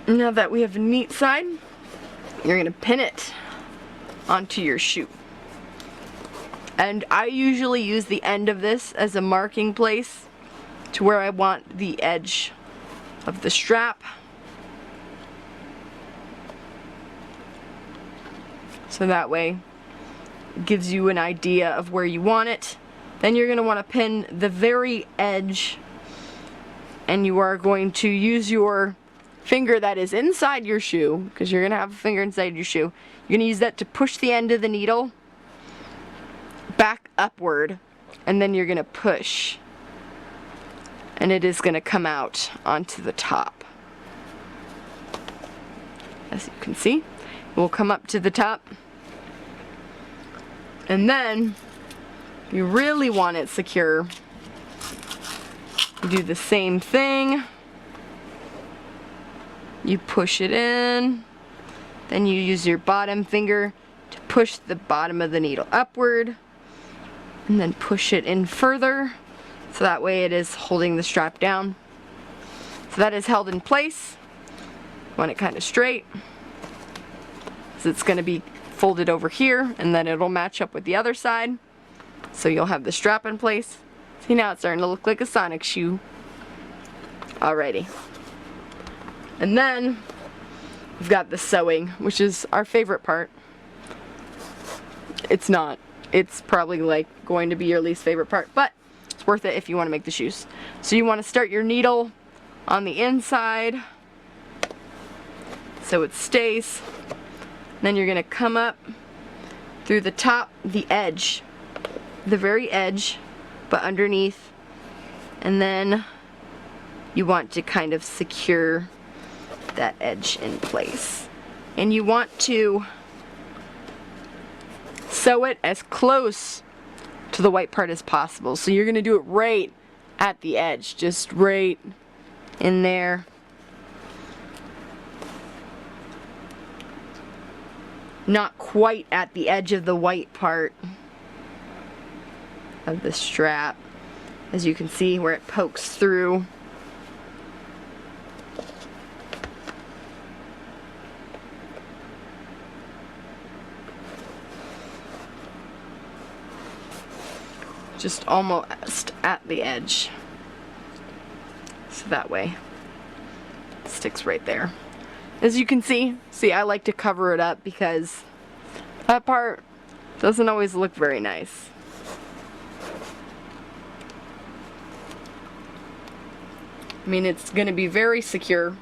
Now that we have a neat side, you're going to pin it onto your shoe. And I usually use the end of this as a marking place to where I want the edge of the strap. So that way it gives you an idea of where you want it. Then you're going to want to pin the very edge, and you are going to use your finger that is inside your shoe, because you're going to have a finger inside your shoe. You're going to use that to push the end of the needle back upward, and then you're going to push, and it is going to come out onto the top. As you can see, it will come up to the top, and then if you really want it secure, you do the same thing. You push it in, then you use your bottom finger to push the bottom of the needle upward, and then push it in further, so that way it is holding the strap down. So that is held in place. Want it kind of straight, so it's going to be folded over here, and then it'll match up with the other side, so you'll have the strap in place. See, now it's starting to look like a Sonic shoe. Alrighty. And then we've got the sewing, which is our favorite part. It's not. It's probably like going to be your least favorite part, but it's worth it if you want to make the shoes. So you want to start your needle on the inside so it stays. Then you're going to come up through the top, the edge, the very edge, but underneath, and then you want to kind of secure that edge in place, and you want to sew it as close to the white part as possible. So you're going to do it right at the edge, just right in there. Not quite at the edge of the white part of the strap, as you can see where it pokes through. just almost at the edge. So that way it sticks right there. As you can see, I like to cover it up because that part doesn't always look very nice. I mean, it's going to be very secure.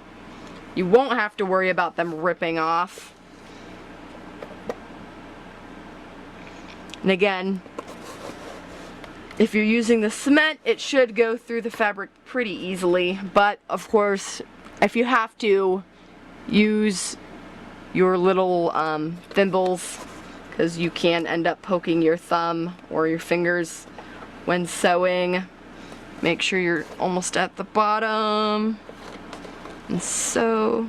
You won't have to worry about them ripping off. And again, if you're using the cement, it should go through the fabric pretty easily. But of course, if you have to, use your little thimbles, because you can end up poking your thumb or your fingers when sewing. Make sure you're almost at the bottom and sew.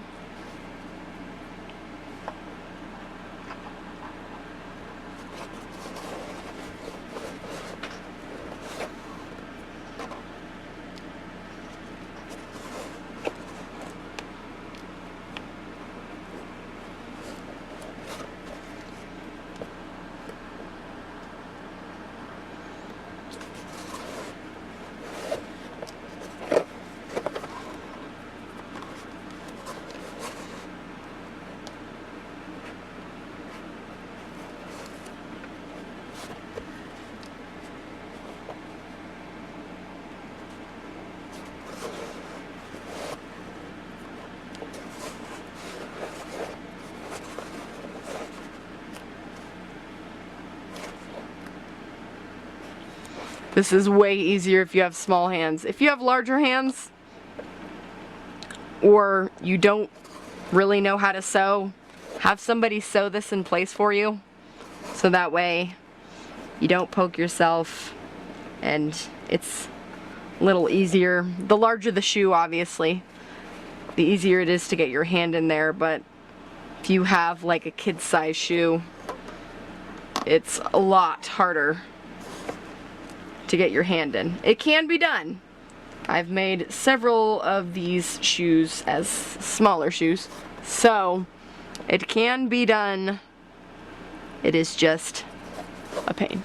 This is way easier if you have small hands. If you have larger hands, or you don't really know how to sew, have somebody sew this in place for you, so that way you don't poke yourself and it's a little easier. The larger the shoe, obviously, the easier it is to get your hand in there, but if you have like a kid size shoe, it's a lot harder to get your hand in. It can be done. I've made several of these shoes as smaller shoes, so it can be done. It is just a pain.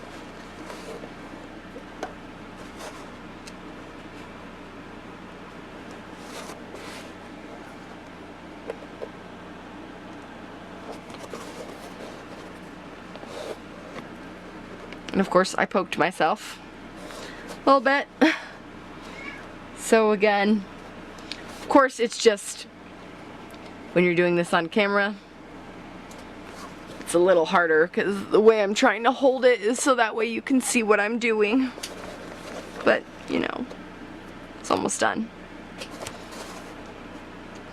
And of course, I poked myself a little bit. So again, of course, it's just when you're doing this on camera, it's a little harder because the way I'm trying to hold it is so that way you can see what I'm doing. But, you know, it's almost done.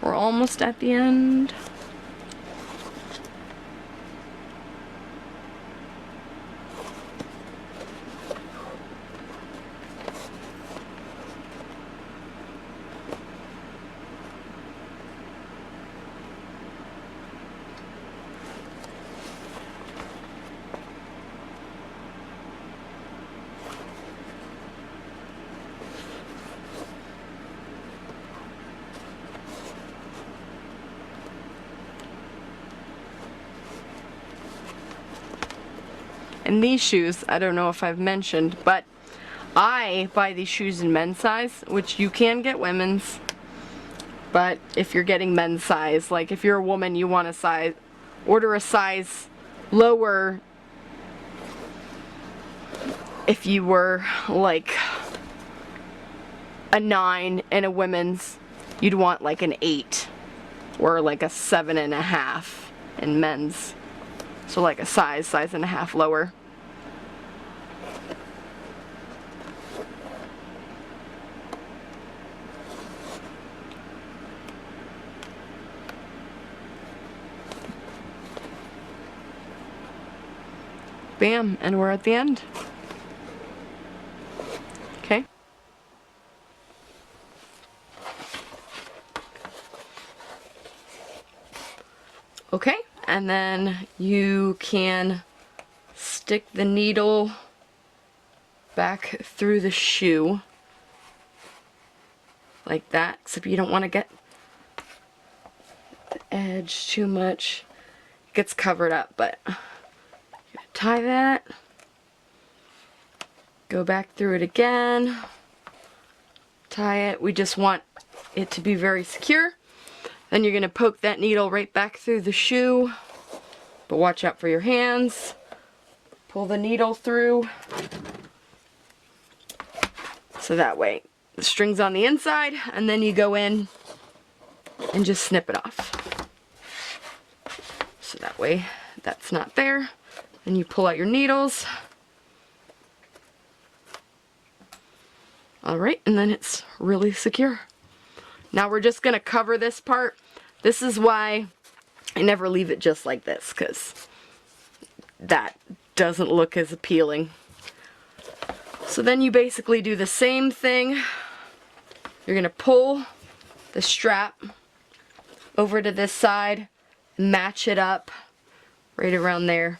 We're almost at the end. And these shoes, I don't know if I've mentioned, but I buy these shoes in men's size, which you can get women's, but if you're getting men's size, like if you're a woman, you want a size, order a size lower. If you were like a 9 in a women's, you'd want like an 8 or like a 7.5 in men's. So like a size and a half lower. Bam, and we're at the end. Okay. Okay, and then you can stick the needle back through the shoe like that, except you don't want to get the edge too much. It gets covered up, but tie that. Go back through it again. Tie it. We just want it to be very secure. Then you're going to poke that needle right back through the shoe. But watch out for your hands. Pull the needle through. So that way the string's on the inside, and then you go in and just snip it off. So that way that's not there. Then you pull out your needles. Alright, and then it's really secure. Now we're just going to cover this part. This is why I never leave it just like this, because that doesn't look as appealing. So then you basically do the same thing. You're going to pull the strap over to this side, match it up right around there.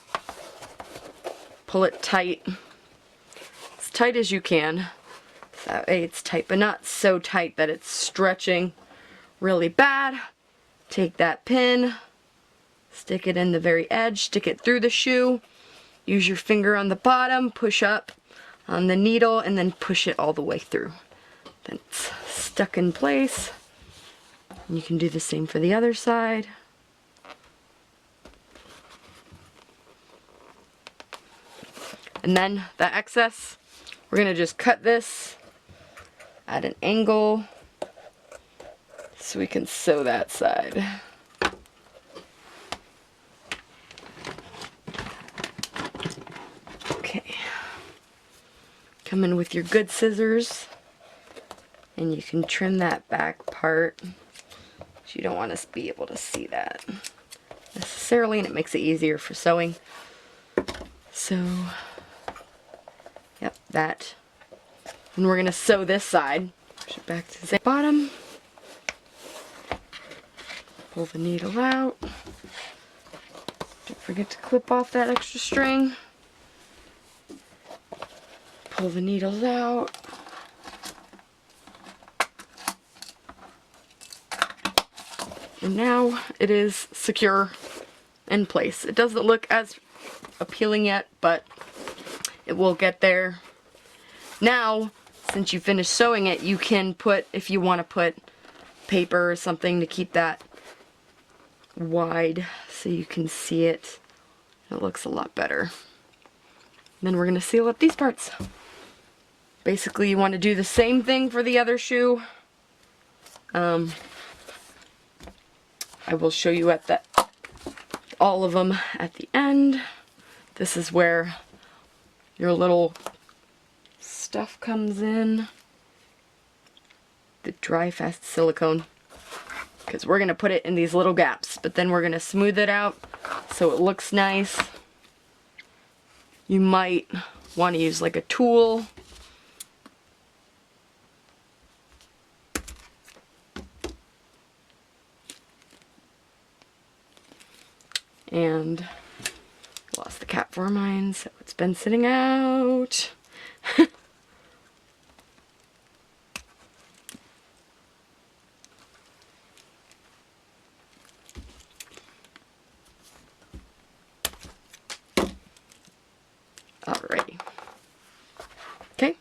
Pull it tight, as tight as you can. That way it's tight, but not so tight that it's stretching really bad. Take that pin, stick it in the very edge, stick it through the shoe, use your finger on the bottom, push up on the needle, and then push it all the way through. Then it's stuck in place. And you can do the same for the other side. And then the excess, we're going to just cut this at an angle so we can sew that side. Okay. Come in with your good scissors and you can trim that back part. You don't want to be able to see that necessarily, and it makes it easier for sewing. So, yep, that. And we're going to sew this side. Push it back to the bottom. Pull the needle out. Don't forget to clip off that extra string. Pull the needles out. And now it is secure in place. It doesn't look as appealing yet, but it will get there. Now, since you finished sewing it, you can put, if you want to put paper or something to keep that wide so you can see it. It looks a lot better. Then we're going to seal up these parts. Basically, you want to do the same thing for the other shoe. I will show you at all of them at the end. This is where your little stuff comes in. The dry fast silicone. Because we're going to put it in these little gaps, but then we're going to smooth it out so it looks nice. You might want to use like a tool. And lost the cap for mine, so it's been sitting out. Alrighty. Okay.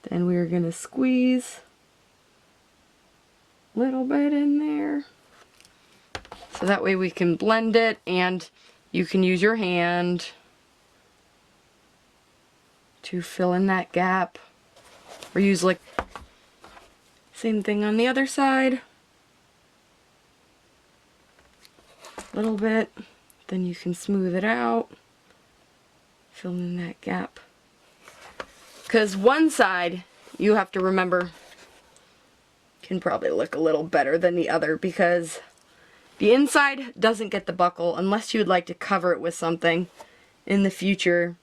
Then we're gonna squeeze a little bit in there. So that way we can blend it, and you can use your hand to fill in that gap. Or use like same thing on the other side. A little bit. Then you can smooth it out. Fill in that gap. Because one side, you have to remember, can probably look a little better than the other, because the inside doesn't get the buckle unless you would like to cover it with something in the future.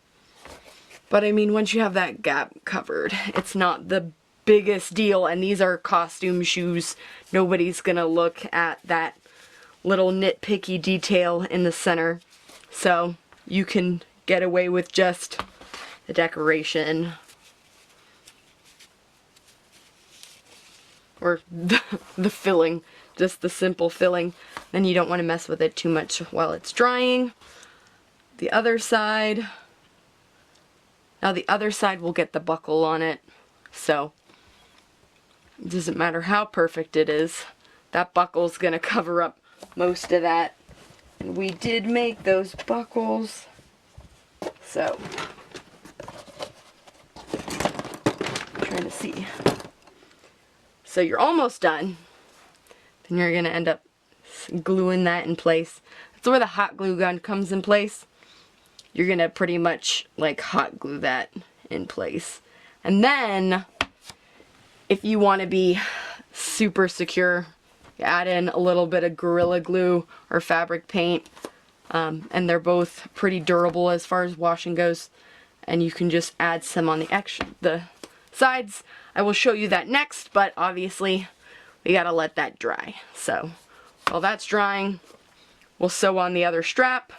But I mean, once you have that gap covered, it's not the biggest deal, and these are costume shoes. Nobody's gonna look at that little nitpicky detail in the center. So you can get away with just the decoration. Or the filling. Just the simple filling. Then you don't want to mess with it too much while it's drying. The other side. Now the other side will get the buckle on it, so it doesn't matter how perfect it is. That buckle's gonna cover up most of that. And we did make those buckles, so I'm trying to see. So you're almost done. Then you're gonna end up gluing that in place. That's where the hot glue gun comes in place. You're gonna pretty much like hot glue that in place. And then, if you want to be super secure, you add in a little bit of Gorilla Glue or fabric paint. And they're both pretty durable as far as washing goes. And you can just add some on the sides. I will show you that next, but obviously we gotta let that dry. So while that's drying, we'll sew on the other strap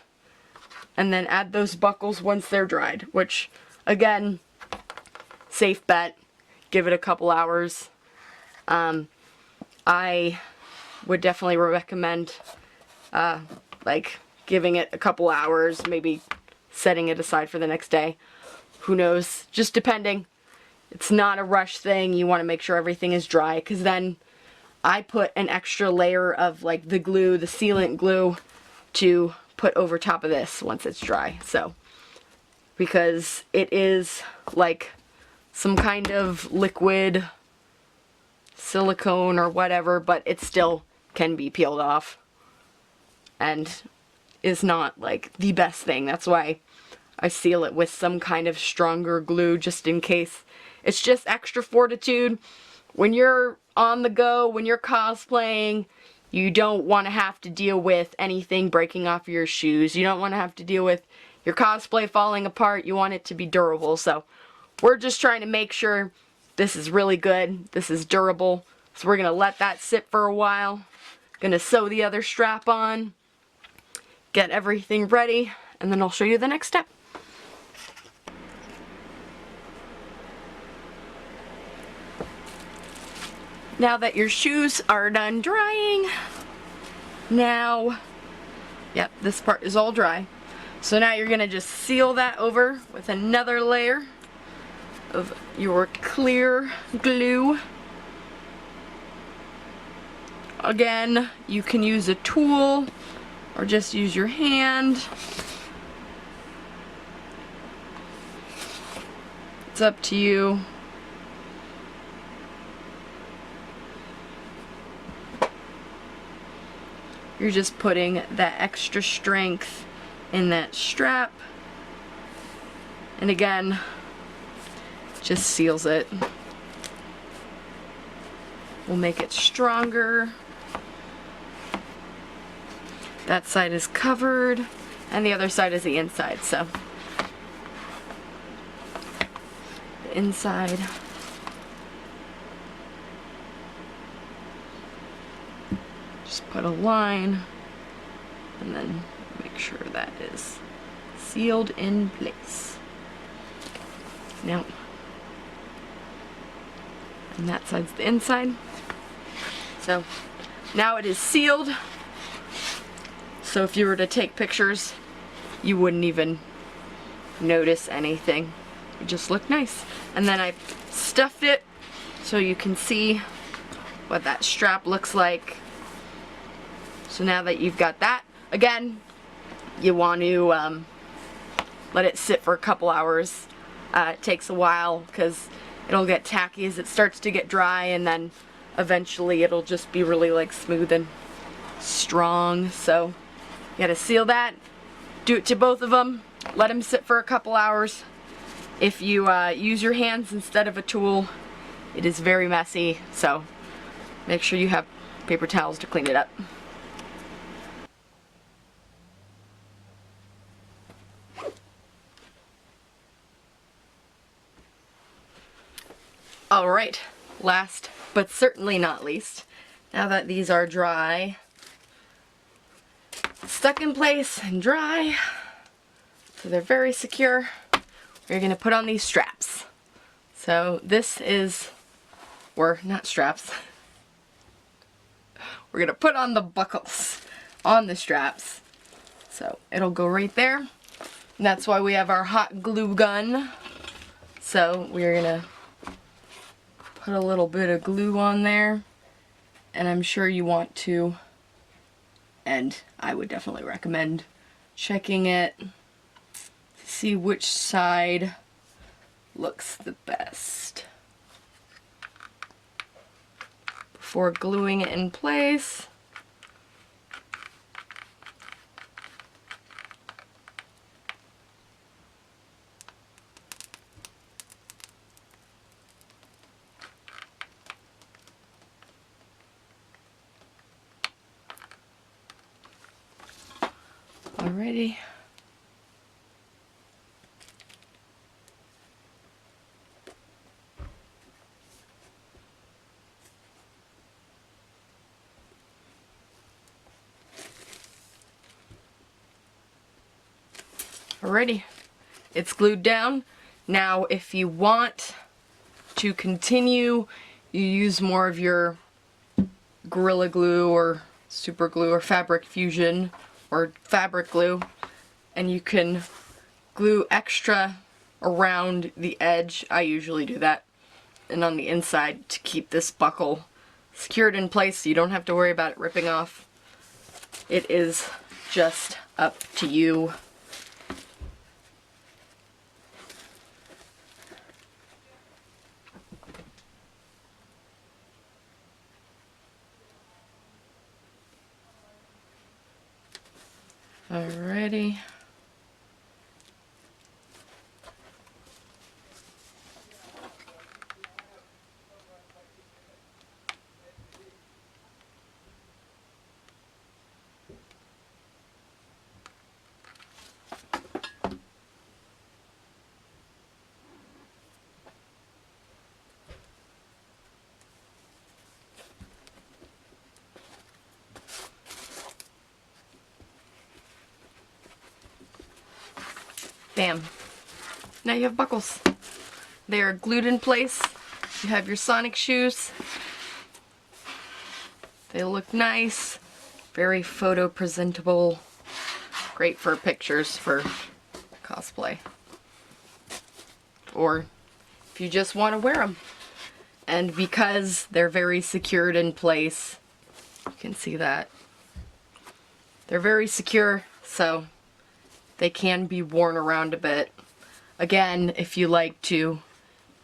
and then add those buckles once they're dried, which again, safe bet, give it a couple hours. I would definitely recommend like giving it a couple hours, maybe setting it aside for the next day. Who knows, just depending. It's not a rush thing. You want to make sure everything is dry, because then I put an extra layer of like the glue, the sealant glue, to put over top of this once it's dry. So, because it is like some kind of liquid silicone or whatever, but it still can be peeled off and is not like the best thing. That's why I seal it with some kind of stronger glue, just in case. It's just extra fortitude. When you're on the go, when you're cosplaying, you don't want to have to deal with anything breaking off your shoes. You don't want to have to deal with your cosplay falling apart. You want it to be durable. So we're just trying to make sure this is really good. This is durable. So we're going to let that sit for a while. Going to sew the other strap on. Get everything ready. And then I'll show you the next step. Now that your shoes are done drying, yep, this part is all dry. So now you're gonna just seal that over with another layer of your clear glue. Again, you can use a tool or just use your hand. It's up to you. You're just putting that extra strength in that strap. And again, just seals it. We'll make it stronger. That side is covered, and the other side is the inside, so. The inside. Just put a line, and then make sure that is sealed in place. Now, and that side's the inside. So, now it is sealed. So if you were to take pictures, you wouldn't even notice anything. It just looked nice. And then I stuffed it so you can see what that strap looks like. So now that you've got that, again, you want to let it sit for a couple hours. It takes a while because it'll get tacky as it starts to get dry, and then eventually it'll just be really like smooth and strong. So you gotta seal that, do it to both of them, let them sit for a couple hours. If you use your hands instead of a tool, it is very messy, so make sure you have paper towels to clean it up. Alright, last but certainly not least, now that these are dry, stuck in place and dry, so they're very secure, we're going to put on these straps. So this is, or not straps, we're going to put on the buckles on the straps. So it'll go right there, and that's why we have our hot glue gun So we're gonna put a little bit of glue on there, and I'm sure you want to, and I would definitely recommend checking it to see which side looks the best before gluing it in place. Alrighty. Alrighty, it's glued down. Now if you want to continue, you use more of your Gorilla Glue or Super Glue or Fabric Fusion or fabric glue, and you can glue extra around the edge. I usually do that, and on the inside to keep this buckle secured in place so you don't have to worry about it ripping off. It is just up to you. Alrighty. Bam. Now you have buckles. They are glued in place. You have your Sonic shoes. They look nice. Very photo presentable. Great for pictures for cosplay. Or if you just want to wear them. And because they're very secured in place, you can see that. They're very secure, so they can be worn around a bit. Again, if you like to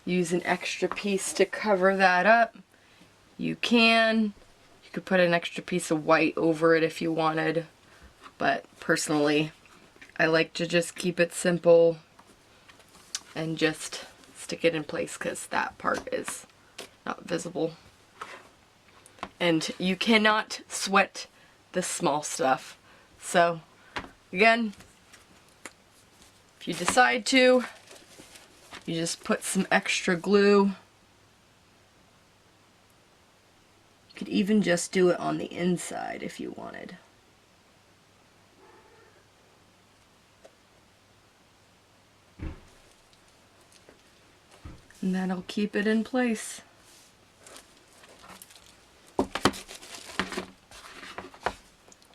use an extra piece to cover that up, you can. You could put an extra piece of white over it if you wanted, but personally, I like to just keep it simple and just stick it in place because that part is not visible. And you cannot sweat the small stuff. So, again, if you decide to, you just put some extra glue. You could even just do it on the inside if you wanted. And that'll keep it in place.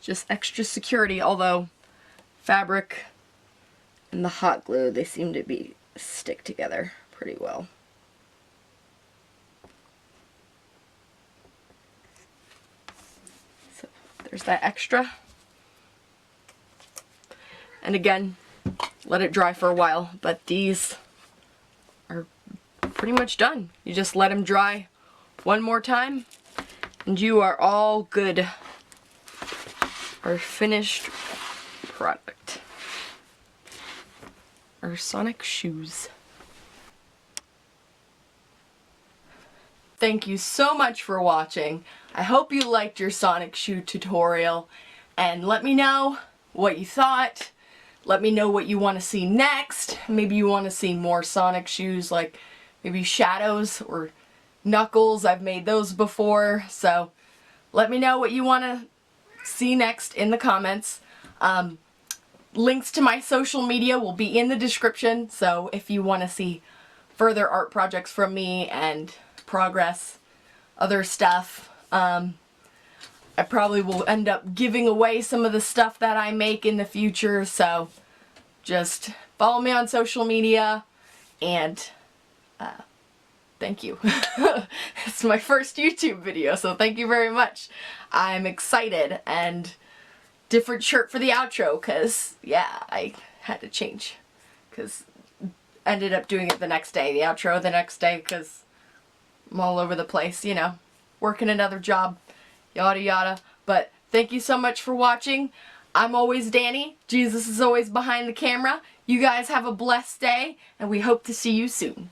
Just extra security, although fabric and the hot glue, they seem to stick together pretty well. So there's that extra. And again, let it dry for a while, but these are pretty much done. You just let them dry one more time and you are all good. Our finished product. Our Sonic shoes. Thank you so much for watching. I hope you liked your Sonic shoe tutorial, and let me know what you thought. Let me know what you want to see next. Maybe you want to see more Sonic shoes, like maybe Shadows or Knuckles. I've made those before, so let me know what you want to see next in the comments. Links to my social media will be in the description, so if you want to see further art projects from me and progress, other stuff, I probably will end up giving away some of the stuff that I make in the future, so just follow me on social media and thank you. It's my first YouTube video, so thank you very much. I'm excited, and different shirt for the outro, because, yeah, I had to change, because ended up doing it the next day, the outro the next day, because I'm all over the place, you know, working another job, yada yada. But thank you so much for watching. I'm always Danny. Jesus is always behind the camera. You guys have a blessed day, and we hope to see you soon.